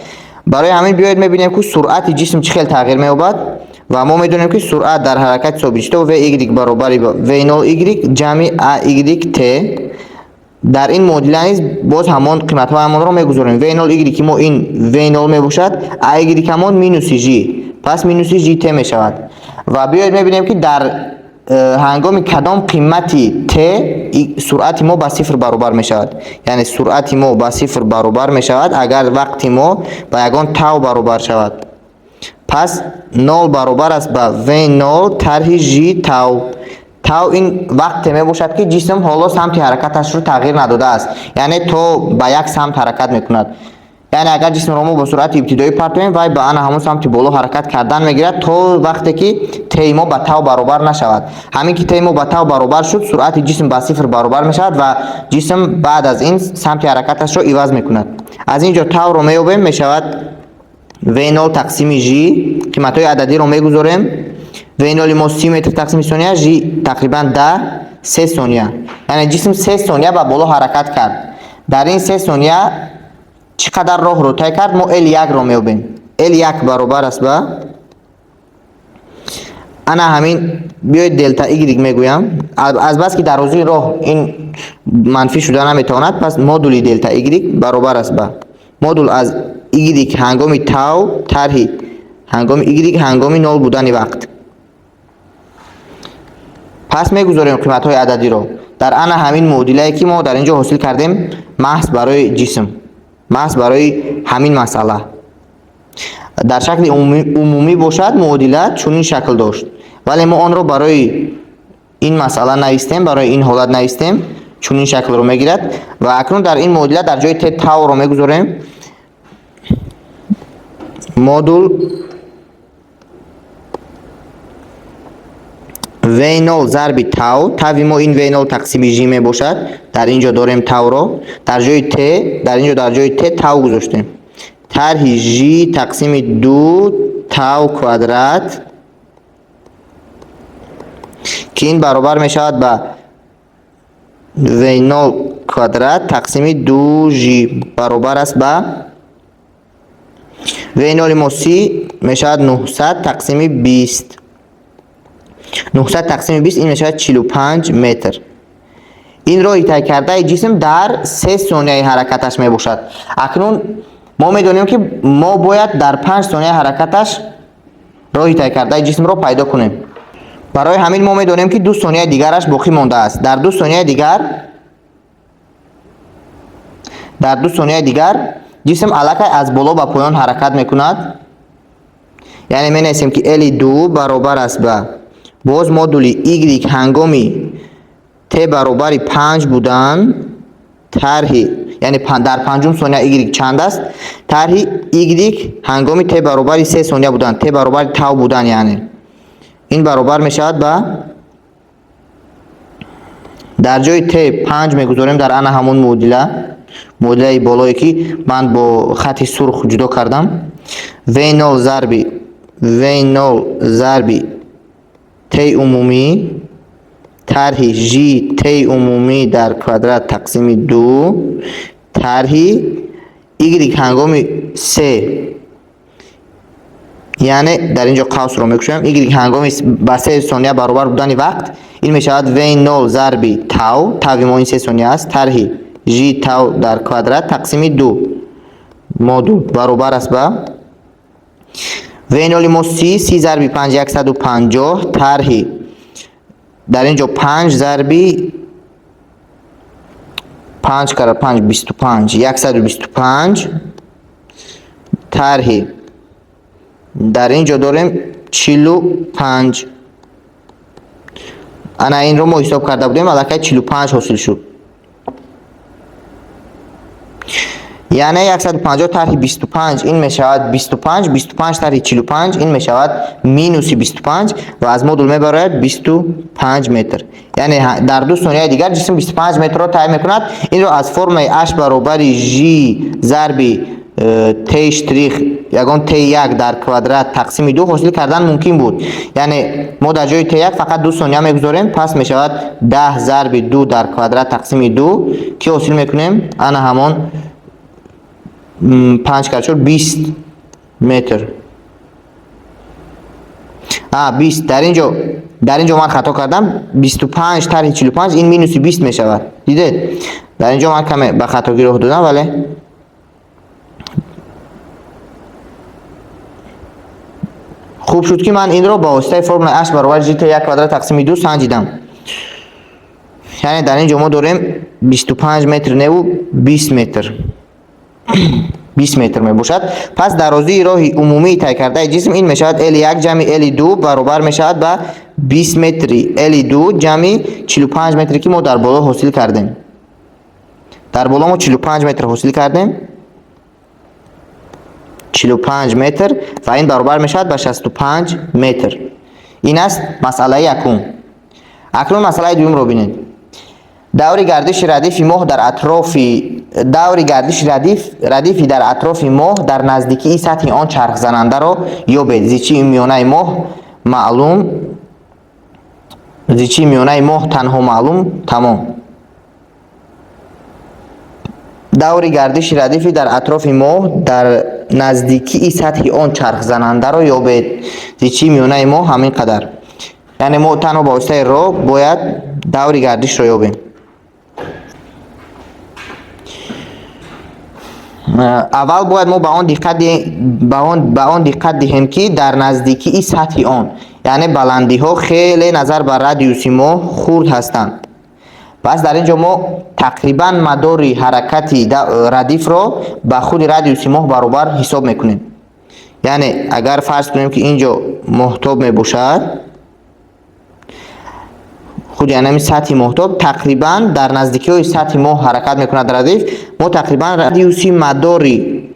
برای همین بیاید میبینیم که سرعت جسم چه خیلی تغییر می‌یابد و ما میدونیم که سرعت در حرکت ثابت شده و v y برابر v0 y جمع a y t. در این معادله نیز باز همان قیمت های همان رو میگذاریم. v0 y که ما این v0 میباشد a y همان مینوس g، پس مینوس g t میشود. و بیاید میبینیم که در هنگام کدام قیمتی t سرعت ما با 0 برابر می شود. یعنی سرعت ما با 0 برابر می شود اگر وقت ما با یگان تاو برابر شود. پس 0 برابر است با v0 طرح g تاو. تاو این وقت می باشد که جسم حالا سمت حرکتش رو تغییر نداده است، یعنی تو با یک سمت حرکت می کند. یعنی اگر جسم رو ما با سرعت ابتدایی پرتویم و به آن همون سمت بالا حرکت کردن میگیرد تا وقتی که تی ما با تاو برابر نشود. همین که تی ما با تاو برابر شد سرعت جسم با 0 برابر میشود و جسم بعد از این سمت حرکتش رو عوض میکند. از اینجا تاو رو میابیم میشود v0 تقسیم g، قیمت های عددی رو میگذاریم. v0 ما 30 متر تقسیم ثانیه، g تقریبا 3 ثانیه، یعنی جسم 3 ثانیه با بالا حرکت کرد. در این 3 ثانیه چقدر راه رو طی کرد؟ ما L1 رو میابیم. L1 برابر است با انا همین بیاید دلتا y میگویم، از بس که در روزی راه این منفی شده نمیتواند، پس مودولی دلتا y برابر است با مودول از y هنگام تاو طرح هنگام y هنگام 0 بودن وقت. پس میگذاریم قیمت های عددی رو در انا همین معادله که ما در اینجا حاصل کردیم محض برای جسم، محض برای همین مسئله در شکل عمومی باشد معادله چنین شکل داشت، ولی ما آن رو برای این مسئله نوشتیم، برای این حالت نوشتیم چنین شکل رو میگیرد و اکنون در این معادله در جای ت تاو رو میگذاریم مودول v0 ضرب تاو. تاو ما این v0 تقسیم g می باشد، در اینجا داریم تاو رو در جای ت، در اینجا در جای ت تاو گذاشتیم، طرح g تقسیم 2 تاو کوادرات که این برابر می شود به v0 کوادرات تقسیم 2 g برابر است به v0 ما 30 می شود 900 تقسیم 20. 900 تقسیم 20 این میشه 45 متر. این رو طی کرده جسم در 3 ثانیه حرکتش می باشد. اکنون ما میدونیم که ما باید در 5 ثانیه حرکتش راه طی کرده جسم رو پیدا کنیم. برای همین ما میدونیم که 2 ثانیه دیگرش باقی مانده است. در 2 ثانیه دیگر جسم الکی از بالا به پایان حرکت میکند. یعنی می نویسیم که L2 برابر است به باز مودولی y هنگامی t برابر 5 بودن طرح، یعنی در 5 ثانیه y چند است؟ طرح y هنگامی t برابر 3 ثانیه بودن، t برابر تاو بودن، یعنی این برابر می شود به در جای t 5 میگذاریم در ان همون معادله بالایی که من با خط سرخ جدا کردم. v0 ضرب t عمومی طرح جی تی عمومی در کوادرات تقسیم 2 طرح ایگریک هنگام 3 یعنی در اینجا قوس رو میکشم ایگریک هنگام با 3 ثانیه برابر بودن وقت این میشود v0 ضرب تاو تاو ما این 3 ثانیه است طرح جی تاو در کوادرات تقسیم 2 مودول برابر است با v0 ما 30 ضرب 5 150 طرح در اینجا 5 ضرب 5 کار 5 25 125 طرح در اینجا داریم 45 انا این رو ما حساب کرده بودیم الکی 45 حاصل شد یعنی 150 طرح 25 این میشود 25 طرح 45 این میشود مینوس 25 و از مودول میبرد 25 متر یعنی در 2 ثانیه دیگر جسم 25 متر را طی میکند این رو از فرم h برابر جی ضرب ت اشتریخ یگان ت یک در کوادرات تقسیم 2 حاصل کردن ممکن بود یعنی ما در جای ت یک فقط 2 ثانیه میگذاریم پس میشود 10 ضرب 2 در کوادرات تقسیم 2 که حاصل میکنیم انا همان 5 کرد شد 20 متر 20 در اینجا من خطا کردم 25 طرح 45 این مینوس 20 می شود دیده در اینجا من کمی به خطا گیر دادم ولی خوب شد که من این رو با واسطه فرمول h برابر جی تا 1 کوادرات تقسیم 2 سنجیدم یعنی در اینجا ما داریم 25 متر نه و 20 متر 20 متر می باشد پس درازی راه عمومی طی کرده جسم این می شود L1 جمع L2 برابر می شود به 20 متری L2 جمع 45 متری که ما در بالا حاصل کردیم در بالا ما 45 متر حاصل کردیم 45 متر و این برابر می شود به 65 متر این است مسئله یکم اکنون مسئله دوم رو بینید دور گردش ردیف ماه در اطراف ردیفی در اطراف ماه در نزدیکی سطح آن چرخ زننده را یابید زیچی میانه ماه تنها معلوم تمام دور گردش ردیفی در اطراف ماه در نزدیکی سطح آن چرخ زننده را یابید زیچی میانه ماه همین قدر یعنی ما تنها با واسطه را باید دور گردش را یابیم اول باید ما به آن دقت دهیم که در نزدیکی سطح آن یعنی بلندی ها خیلی نظر بر رادیوس ماه خرد هستند پس در اینجا ما تقریبا مدار حرکتی ردیف را به خود رادیوس ماه برابر حساب میکنیم یعنی اگر فرض کنیم که اینجا محتاب می باشد خود یعنی سطح محتاب تقریبا در نزدیکی های سطح ماه حرکت میکند ردیف ما تقریبا رادیوس مداری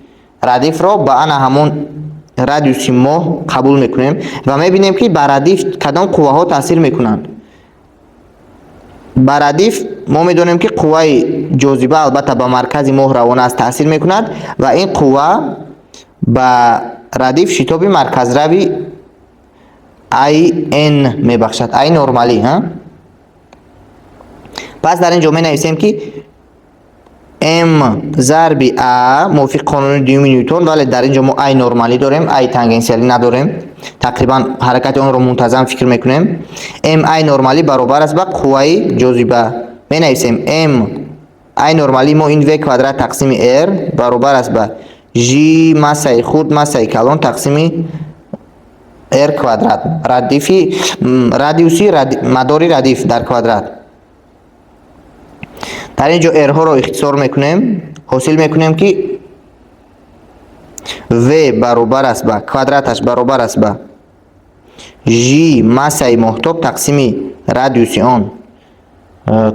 ردیف را به آن همون رادیوس ماه قبول میکنیم و میبینیم که بر ردیف کدام قوه ها تاثیر میکنند بر ردیف ما میدونیم که قوه جاذبه البته به مرکز ماه روانه است تاثیر میکند و این قوه به ردیف شتاب مرکز روی IN میبخشد I نرمالی پس در اینجا می نویسیم که M ضرب A موافق قانون دوم نیوتن ولی در اینجا ما I نرمالی داریم I تانگنسیالی نداریم تقریبا حرکت اون رو منتظم فکر میکنیم M I نرمالی برابر است با قوه جاذبه می نویسیم M I نرمالی ما این V کوادرات تقسیم R برابر است با G مسای خود مسای کلان تقسیم R کوادرات رادیوسی مداری ردیف در کوادرات در اینجا R ها رو اختصار میکنیم حاصل میکنیم که V برابر است با کوادراتش برابر است با G مسای محتاب تقسیم رادیوس آن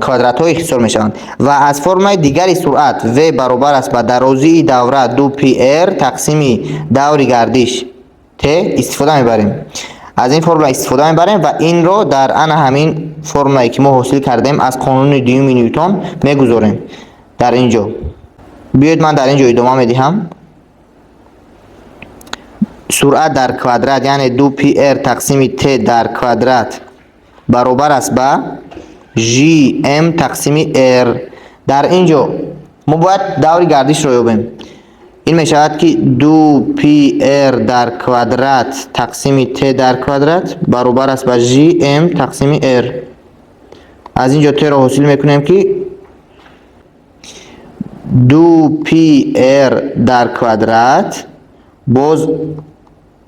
کوادرات ها اختصار میشوند و از فرم دیگری سرعت V برابر است با درازی دوره 2πr تقسیم دور گردش T استفاده میبریم از این فرمول استفاده میبریم و این رو در همین فرمولی که ما حاصل کردیم از قانون دوم نیوتن میگذاریم در اینجا بیاید من در اینجا ادامه میدهم سرعت در کوادرات یعنی 2πr تقسیم T در کوادرات برابر است با جی ام تقسیم ار. در اینجا ما باید دور گردش رو یابیم. این می شود که 2 پی ار در کوادرات تقسیم ت در کوادرات برابر است با جی ام تقسیم ار. از اینجا ت رو حاصل میکنیم که 2 پی ار در کوادرات باز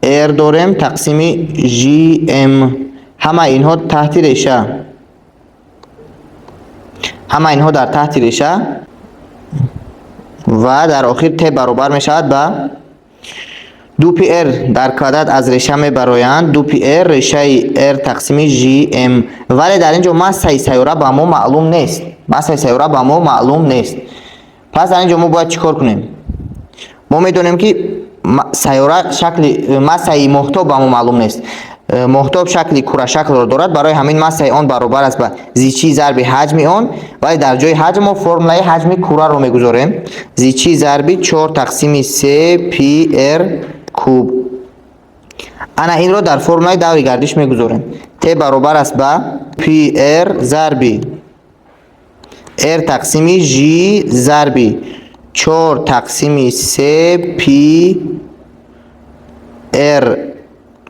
ار داریم تقسیم جی ام. همه اینها تحت ریشه، همه اینها در تحت ریشه و در آخر ت برابر می شود با 2 پی ار در کوادرات از ریشه می برآیند 2 پی ار ریشه ار تقسیم جی ام. ولی در اینجا ماسه سیاره با ما معلوم نیست، ماسه سیاره با ما معلوم نیست. پس در اینجا ما باید چیکار کنیم؟ ما میدونیم که سیاره شکل ماسه محتاب با ما معلوم نیست. محتاب شکلی کره شکل را دارد، برای همین ماسه آن برابر است با زیچی ضرب حجم آن. ولی در جای حجم ما فرمولای حجم کره رو میگذاریم، زیچی ضرب 4 تقسیم 3 پی ار کوب. انا این رو در فرمولای دور گردش میگذاریم. ت برابر است با پی ار ضرب ار تقسیم جی ضرب 4 تقسیم 3 پی ار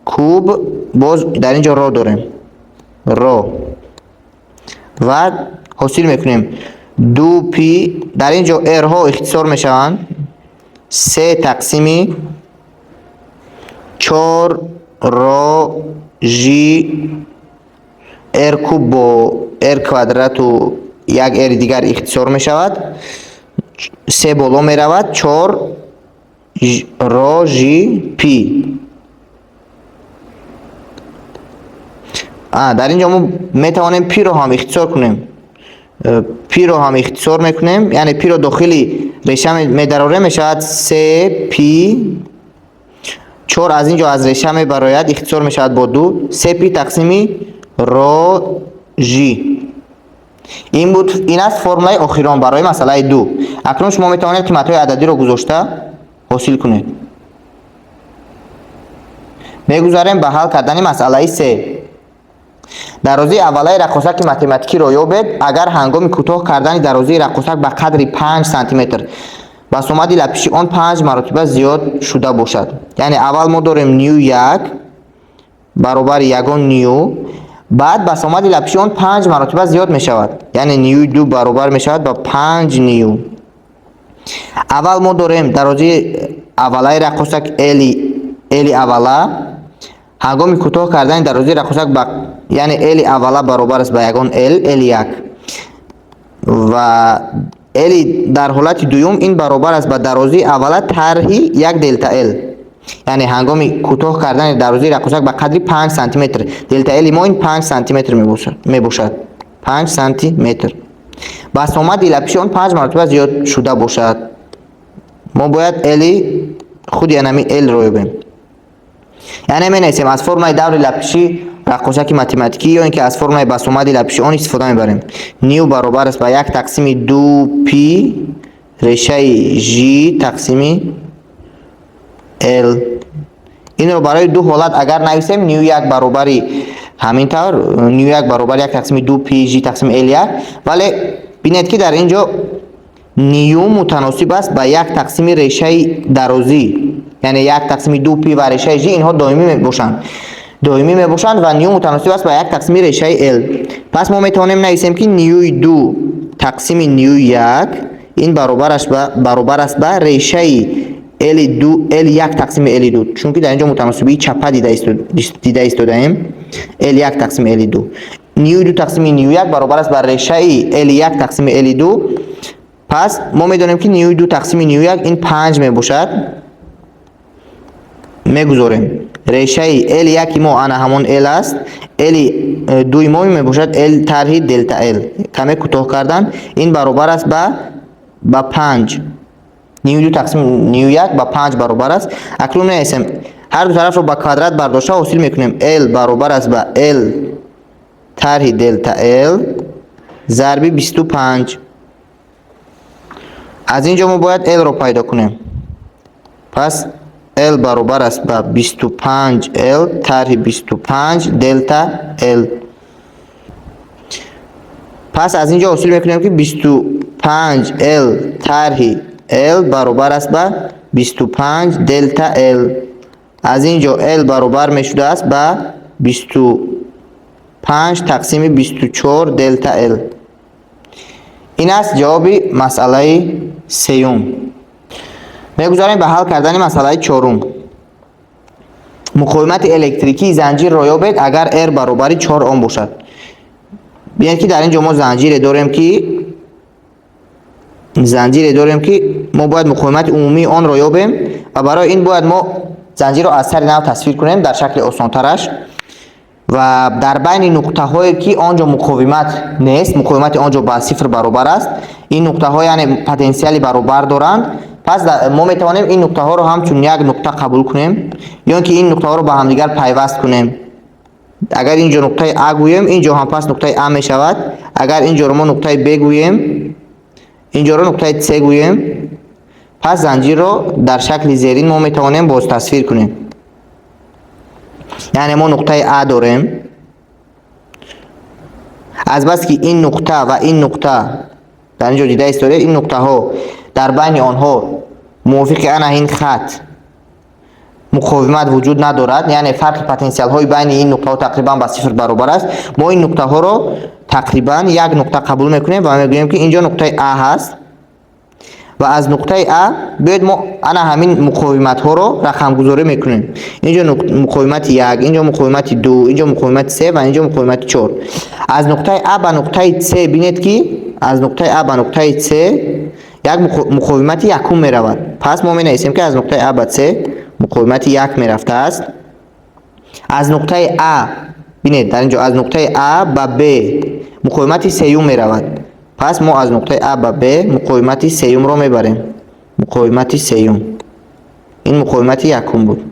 کوب. باز در اینجا رو داریم رو و حاصل میکنیم 2 پی. در اینجا ار ها اختصار میشوند 3 تقسیم 4 رو جی ار کوب با ار کوادرات و یک ار دیگر اختصار میشود، 3 بالا میرود 4 رو جی پی. در اینجا ما میتوانیم پی رو هم اختصار کنیم، پی رو هم اختصار میکنیم، یعنی پی رو داخلی ریشه میدراره میشود 3 پی 4 از اینجا از ریشه میبراید اختصار میشود با 2 3 پی تقسیم رو جی. این بود، این است فرمولای آخران برای مسئله 2. اکنون شما میتوانید قیمت‌های عددی رو گذاشته حاصل کنید. میگذاریم به حل کردن مسئله 3. درازی اولای رقاصک متمتیکی را یابید اگر هنگام کوتاه کردن درازی رقاصک به قدر 5 سانتی متر بسامد لپیشی آن 5 مرتبه زیاد شده باشد. یعنی اول ما داریم نیو 1 برابر یگان نیو، بعد بسامد لپیشی آن 5 مرتبه زیاد می شود، یعنی نیو 2 برابر می شود با 5 نیو. اول ما داریم درازی اولای رقاصک الی اولا هنگام کوتاه کردن درازی رقاصک با یعنی ال اولا برابر است با یگان ال 1 و ال در حالت دوم این برابر است با درازی اولا طرح 1 دلتا ال. یعنی هنگام کوتاه کردن درازی رقاصک به قدر 5 سانتی متر دلتا ال ما این 5 سانتی متر می باشد 5 سانتی متر. بس آمد لپیش آن 5 مرتبه زیاد شده باشد. ما باید ال خود یعنی ال رو ببینیم. یعنی می نویسیم از فرمای دور لپیشی رقاصک متمتیکی یا اینکه از فرمای بسامد لپیشی آن استفاده میبریم. نیو برابر است با 1 تقسیم 2 پی ریشه جی تقسیم ال. این رو برای دو حالت اگر نویسیم نیو 1 برابری همین طور نیو 1 برابر 1 تقسیم 2 پی جی تقسیم ال 1. ولی بینید که در اینجا نیو متناسب است با 1 تقسیم ریشه درازی، یعنی 1 تقسیم 2 پی و ریشه جی اینها دائمی می باشند و نیو متناسب است با 1 تقسیم ریشه ال. پس ما میتونیم نویسیم که نیو 2 تقسیم نیو 1 این برابر است با ریشه ال 2 ال 1 تقسیم ال 2، چون که در اینجا متناسبی چپه دیده استودیم ال 1 تقسیم ال 2. نیو 2 تقسیم نیو 1 برابر است با ریشه ال 1 تقسیم ال 2. پس ما میدونیم که نیو 2 تقسیم نیو 1 این 5 می باشد. میگذاریم ریشه ال 1 ما انا همون ال است، ال 2 ما می باشد ال طرح دلتا ال. کمی کوتاه کردن این برابر است با 5 نیو 2 تقسیم نیو 1 با 5 برابر است. اکنون می‌نویسیم هر دو طرف رو با کوادرات برداشته حاصل میکنیم ال برابر است با ال طرح دلتا ال ضرب 25. از اینجا ما باید ال رو پیدا کنیم. پس ال برابر است با 25 ال طرح 25 دلتا ال. پس از اینجا حاصل میکنیم که 25L طرح L برابر است به 25 دلتا L. از اینجا L برابر میشده است به 25 تقسیم 24 دلتا L. این است جواب مسئله سیوم. میگذاریم به حل کردن مسئله چهارم. مقاومت الکتریکی زنجیر را یابید اگر R برابر 4 اوم باشد. ببینید که در اینجا ما زنجیر داریم که ما باید مقاومت عمومی آن را یابیم و برای این باید ما زنجیر را از سر نو تصویر کنیم در شکل آسان ترش و در بین نقطه هایی که آنجا مقاومت نیست، مقاومت آنجا با صفر برابر است، این نقطه ها یعنی پتانسیل برابر دارند. پس ما می توانیم این نقطه ها رو همچون یک نقطه قبول کنیم یا اینکه این نقطه ها رو با هم دیگر پیوست کنیم. اگر اینجا نقطه A گوییم اینجا هم پس نقطه A می شود. اگر اینجا رو ما نقطه B گوییم اینجا رو نقطه C گوییم، پس زنجیر رو در شکل زیرین ما می توانیم باز تصویر کنیم. یعنی ما نقطه A داریم، از بس که این نقطه و این نقطه در اینجا دیده است داره، این نقطه ها در بین آنها موافق این خط مقاومت وجود ندارد، یعنی فرق پتانسیل های بین این نقطه ها تقریبا به صفر برابر است. ما این نقطه ها رو تقریبا یک نقطه قبول میکنیم و میگوییم که اینجا نقطه A هست و از نقطه A بیاید ما همین مقاومت ها رو رقم گذاری میکنیم. اینجا مقاومت 1، اینجا مقاومت 2، اینجا مقاومت 3 و اینجا مقاومت 4. از نقطه A به نقطه C بینید که از نقطه A به نقطه C یک مقاومت یکم می رود. پس ما می نویسیم که از نقطه A به C مقاومت 1 می رفته است. از نقطه A بینید در اینجا از نقطه A به B مقاومت سیوم می رود. پس ما از نقطه A به B مقاومت سیوم رو می بریم. مقاومت سیوم این مقاومت یکم بود.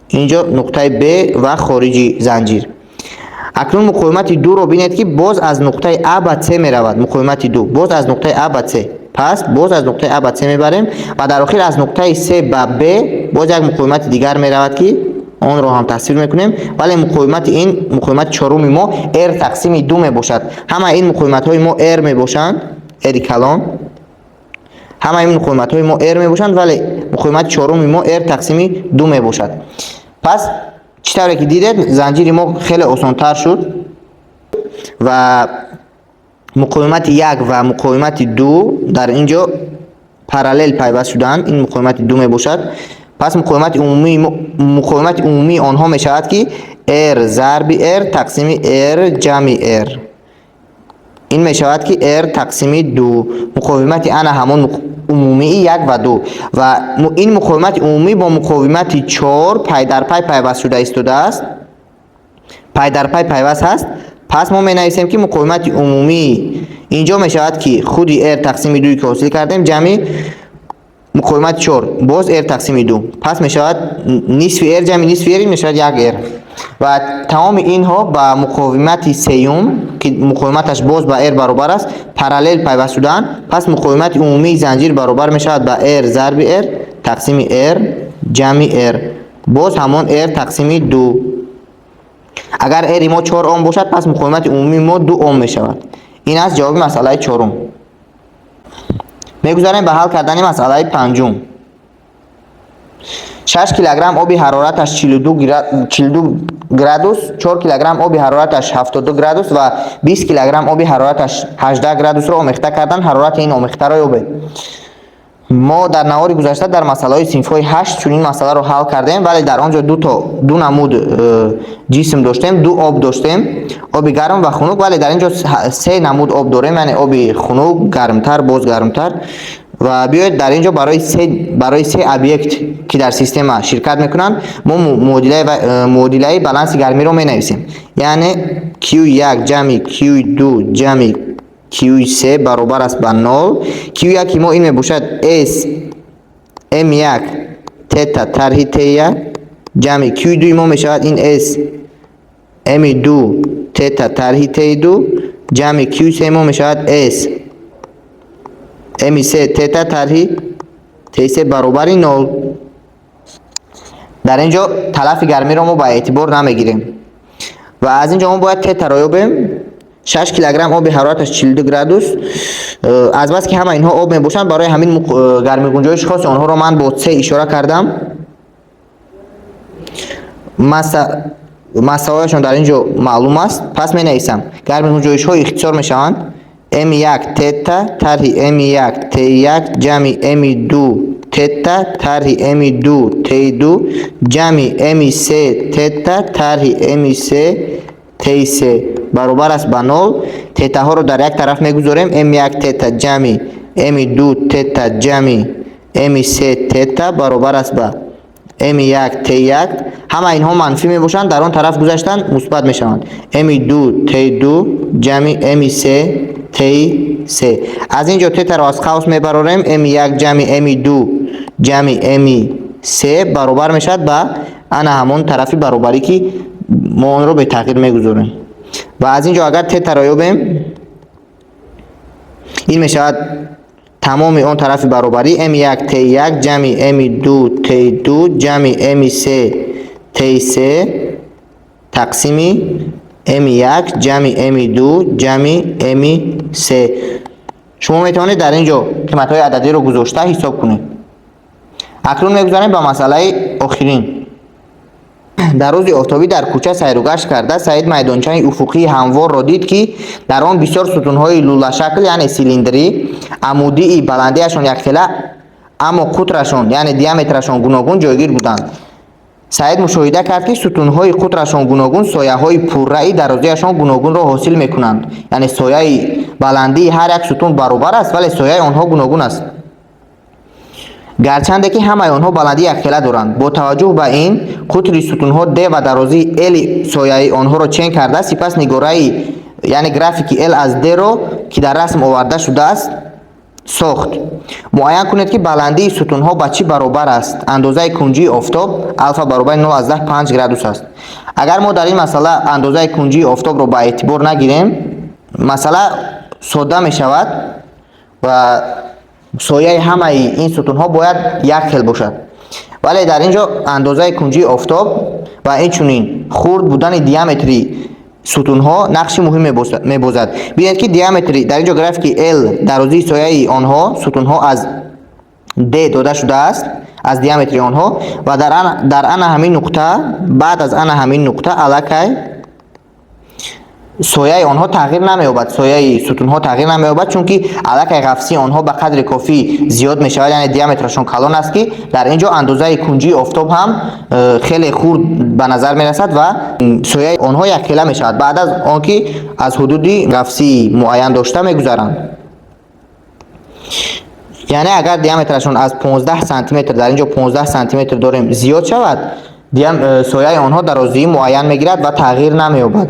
اینجا نقطه B و خارجی زنجیر. اکنون مقاومت 2 رو بینید که باز از نقطه A به C می رود. مقاومت 2 باز از نقطه A به C، پس باز از نقطه A به C می بریم و در آخر از نقطه C به B باز یک مقاومت دیگر می رود که آن رو هم تصویر میکنیم. ولی مقاومت این مقاومت چهارمی ما R تقسیم 2 می باشد. همه این مقاومت های ما R می باشند، R کلان، همه این مقاومت های ما R می باشند ولی مقاومت چهارمی ما R تقسیم 2 می باشد. پس چطوری که دیدید زنجیر ما خیلی آسان تر شد و مقاومت 1 و مقاومت 2 در اینجا پارالل پیوست شدن. این مقاومت 2 می باشد. پس مقاومت عمومی آنها می شود که R ضرب R تقسیم R جمع R. این می شود که R تقسیم 2. مقاومت همون عمومی 1 و 2 و این مقاومت عمومی با مقاومت 4 پای در پای پیوست شده ایستاده است، پای در پای پیوست هست. پس ما می نویسیم که مقاومت عمومی اینجا می شود که خودی R تقسیم 2 که حاصل کردیم جمع مقاومت 4 باز R تقسیم 2، پس می شود نصف R جمع نصف R می شود 1 R و تمام اینها با مقاومت سیوم که مقاومتش باز با R برابر است پارالل پیوست شدن. پس مقاومت عمومی زنجیر برابر می شود با R ضرب R تقسیم R جمع R باز همون R تقسیم 2. اگر R ما 4 اوم باشد پس مقاومت عمومی ما 2 اوم می شود. این است جواب مسئله چهارم. میگذاریم به حل کردن مسئله پنجم. 6 کیلوگرم آب حرارتش 42 گرادوس، 4 کیلوگرم آب حرارتش 72 گرادوس و 20 کیلوگرم آب حرارتش 18 گرادوس را آمیخته کردن. حرارت این آمیخته را یابید. ما در نوار گذشته در مسئله های صنف های 8 چون این مسئله رو حل کردیم ولی در آنجا دو نمود جسم داشتیم، دو آب داشتیم، آب گرم و خنک، ولی در اینجا 3 نمود آب داریم، یعنی آب خنک، گرمتر، باز گرمتر. و بیاید در اینجا برای سه ابیکت که در سیستم شرکت میکنن ما معادله بالانس گرمی رو می نویسیم. یعنی Q1 جمع Q2 جمع Q3 برابر است به 0. Q1 که ما این می باشد S M1 تتا طرح T1 جمع Q2 ما می شود این S M2 تتا طرح T2 جمع Q3 ما می شود S M3 تتا طرح T3 برابر 0. در اینجا تلف گرمی رو ما با اعتبار نمیگیریم و از اینجا ما باید تتا را یابیم. 6 کیلوگرم آب حرارتش 42 گرادوس. از بس که همه اینها آب میباشند برای همین گرمی گنجایش خاص آنها رو من با 3 اشاره کردم. مساویشون در اینجا معلوم است. پس می نویسم گرمی گنجایش های اختصار می شوند M1 تتا طرح M1 T1 جمع M2 تتا طرح M2 T2 جمع M3 تتا طرح M3 T3 برابر است به 0. تتا ها رو در یک طرف میگذاریم. M1 تتا جمع M2 تتا جمع M3 تتا برابر است به M1 T1. همه اینها منفی می باشند، در آن طرف گذاشتن مثبت می شوند. M2 T2 جمع M3 T3. از اینجا تتا را از قوس می براریم. M1 جمع M2 جمع M3 برابر می شود به انا همون طرفی برابری که ما آن رو به تغییر می گذاریم. و از اینجا اگر تتا را یابیم این می شود تمام اون طرف برابری M1 T1 جمع M2 T2 جمع M3 T3 تقسیم M1 جمع M2 جمع M3. شما میتونید در اینجا قیمت های عددی رو گذاشته حساب کنید. اکنون میگذاریم به مسئله آخرین. در روز آفتابی در کوچه سیر و گشت کرده سعید میدانچه افقی هموار را دید که در آن بسیار ستونهای لوله شکل یعنی سیلیندری عمودی بلندیشان یک خیله اما قطرشان یعنی دیامترشان گوناگون جایگیر بودند. سعید مشاهده کرد که ستونهای قطرشان گوناگون سایه های پررأی درازیشان گوناگون را حاصل میکنند. یعنی سایه بلندی هر یک ستون برابر است ولی سایه آنها گوناگون است، گرچنده که همه آنها بلندی یک خیله دارند. با توجه به این قطر ستونها د و درازی ال سایه آنها را چین کرده. سپس نگاره یعنی گرافیک ال از د را که در رسم آورده شده است ساخت. معین کنید که بلندی ستونها به چی برابر است. اندازه کنجی آفتاب الفا برابر 0.5 گرادوس است. اگر ما در این مسئله اندازه کنجی آفتاب را به اعتبار نگیریم مسئله ساده می شود و سایه همه این ستون ها باید یک خیل باشد. ولی در اینجا اندازه کنجی آفتاب و این چنین خرد بودن دیامتری ستون ها نقش مهم می‌بازد. ببینید که دیامتری در اینجا گرافیک L درازی سایه آنها ستون ها از D داده شده است از دیامتری آنها و در ان همین نقطه بعد از ان همین نقطه علاقه سایه آنها تغییر نمی‌یابد. سایه ستون ها تغییر نمی‌یابد چون که علاقه قفسی آنها به قدر کافی زیاد می‌شود یعنی دیامترشون کلان است که در اینجا اندازه کنجی آفتاب هم خیلی خرد به نظر می‌رسد و سایه آنها یک خیله می‌شود بعد از آنکه از حدود قفسی معین داشته می‌گذرند. یعنی اگر دیامترشون از 15 سانتی متر در اینجا 15 سانتی متر داریم زیاد شود سایه آنها درازی معین می‌گیرد و تغییر نمی‌یابد.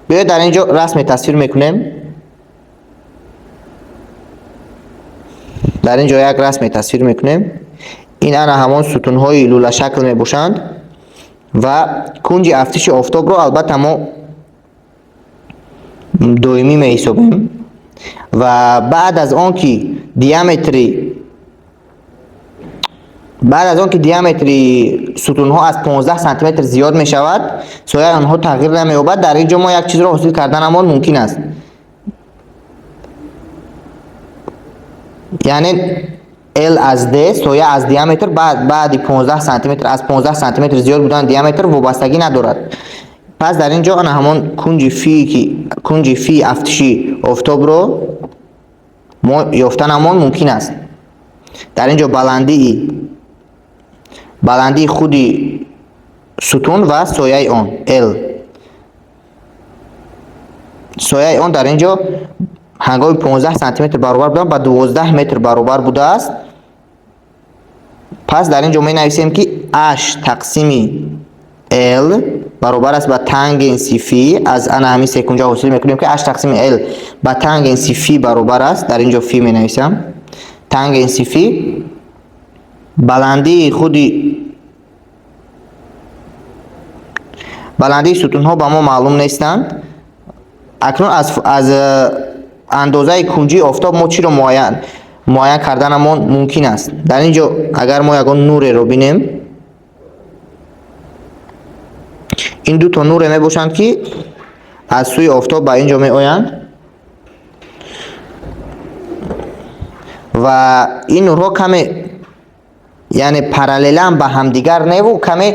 بیاید در اینجا رسم تصویر میکنیم. در اینجا یک رسم تصویر میکنیم. این انا همان ستون های لوله شکل میباشند و کنج افتش آفتاب رو البته ما دویمی میحسابیم و بعد از آن که دیامتری ستون ها از 15 سانتی متر زیاد می شود سایه آنها تغییر نمی یابد. در اینجا ما یک چیز را حاصل کردن اما ممکن است. یعنی L از D سایه از دیامتر بعد 15 سانتی متر از 15 سانتی متر زیاد بودن دیامتر وابستگی ندارد. پس در اینجا آن همان کنج فی افتشی آفتاب رو ما یافتن اما ممکن است. در اینجا بلندی خودی ستون و سایه آن L سایه آن در اینجا هنگام 15 سانتی متر برابر بودن با 12 متر برابر بوده است. پس در اینجا می نویسیم که H تقسیم L برابر است با تانگنس فی. از ان همین سکونجا حاصل میکنیم که H تقسیم L با تانگنس فی برابر است. در اینجا فی می نویسم تانگنس فی. بلندی ستون ها با ما معلوم نیستند. اکنون از اندازه کنجی آفتاب ما چی رو معین کردن ما ممکن است. در اینجا اگر ما یگان نور رو بینیم این دو تا نور می باشند که از سوی آفتاب به اینجا می آیند و این نورها کمی یعنی پارالل به همدیگر نه و کمی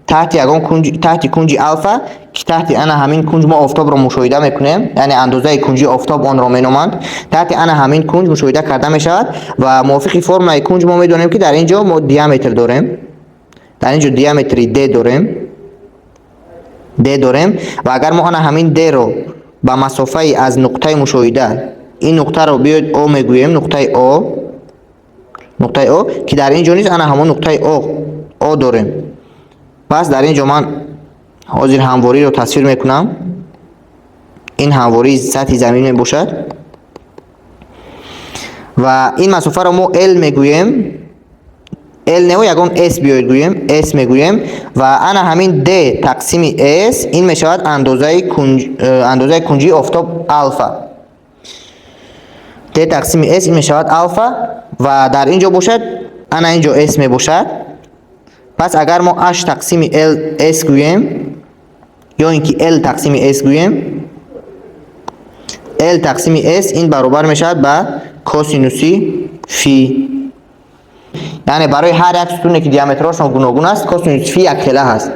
تحت یگان کنج تحت کنج الفا که تحت انا همین کنج ما آفتاب رو مشاهده میکنیم، یعنی اندازه کنجی آفتاب آن را مینامند. تحت انا همین کنج مشاهده کرده می شود و موافق فرمای کنج ما میدونیم که در اینجا ما دیامتر داریم، در اینجا دیامتری د داریم و اگر ما انا همین د رو با مسافه از نقطه مشاهده این نقطه رو بیاید او میگوییم، نقطه او که در اینجا نیست، انا همون نقطه او داریم. پس در اینجا من حاضر همواری رو تصویر میکنم. این همواری سطح زمین می باشد و این مسافه رو ما L میگوییم، L نه یگان S بیاید گوییم، S میگوییم و انا همین D تقسیم S این میشود اندازه کنجی آفتاب الفا. D تقسیم S این میشود الفا و در اینجا باشد انا اینجا S می باشد. پس اگر ما H تقسیم S گوییم یا اینکه L تقسیم S گوییم، L تقسیم S این برابر میشود به کوسینوسی فی. یعنی برای هر یک ستون که دیامترشون گوناگون است کوسینوس فی یک خیله هست.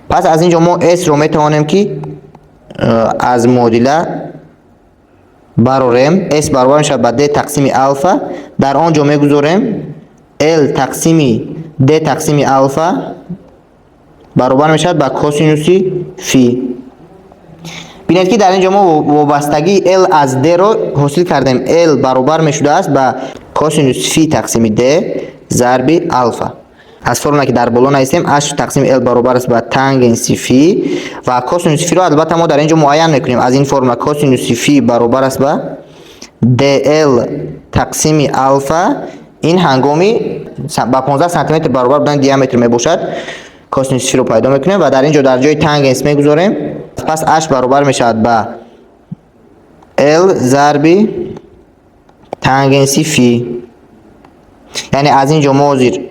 پس از اینجا ما S رو میتوانیم که از معادله براریم. S برابر میشود به D تقسیم الفا، در آنجا میگذاریم L تقسیم D تقسیم الفا برابر میشود با کوسینوسی فی. بینید که در اینجا ما وابستگی L از D رو حاصل کردیم. L برابر میشده است با کوسینوس فی تقسیم D ضرب الفا. از فرمولی که در بالا نوشتیم H تقسیم L برابر است با تانگنس فی و کوسینوس فی رو البته ما در اینجا معین میکنیم. از این فرمول کوسینوس فی برابر است با DL تقسیم الفا. این هنگامی با 15 سانتی متر برابر بودن دیامتر می باشد. کوسینوس فی رو پیدا میکنیم و در اینجا در جای تانگنس میگذاریم. پس H برابر میشود با L ضرب تانگنس فی. یعنی از اینجا ما زیر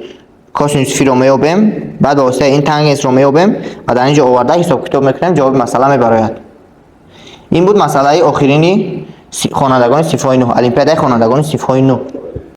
کوسینوس فی رو میابیم، بعد واسه این تانگنس رو میابیم و در اینجا آورده حساب کتاب میکنیم، جواب مسئله میبراید. این بود مسئله آخرینی خوانندگان صفای 9، المپیاد خوانندگان صفای 9.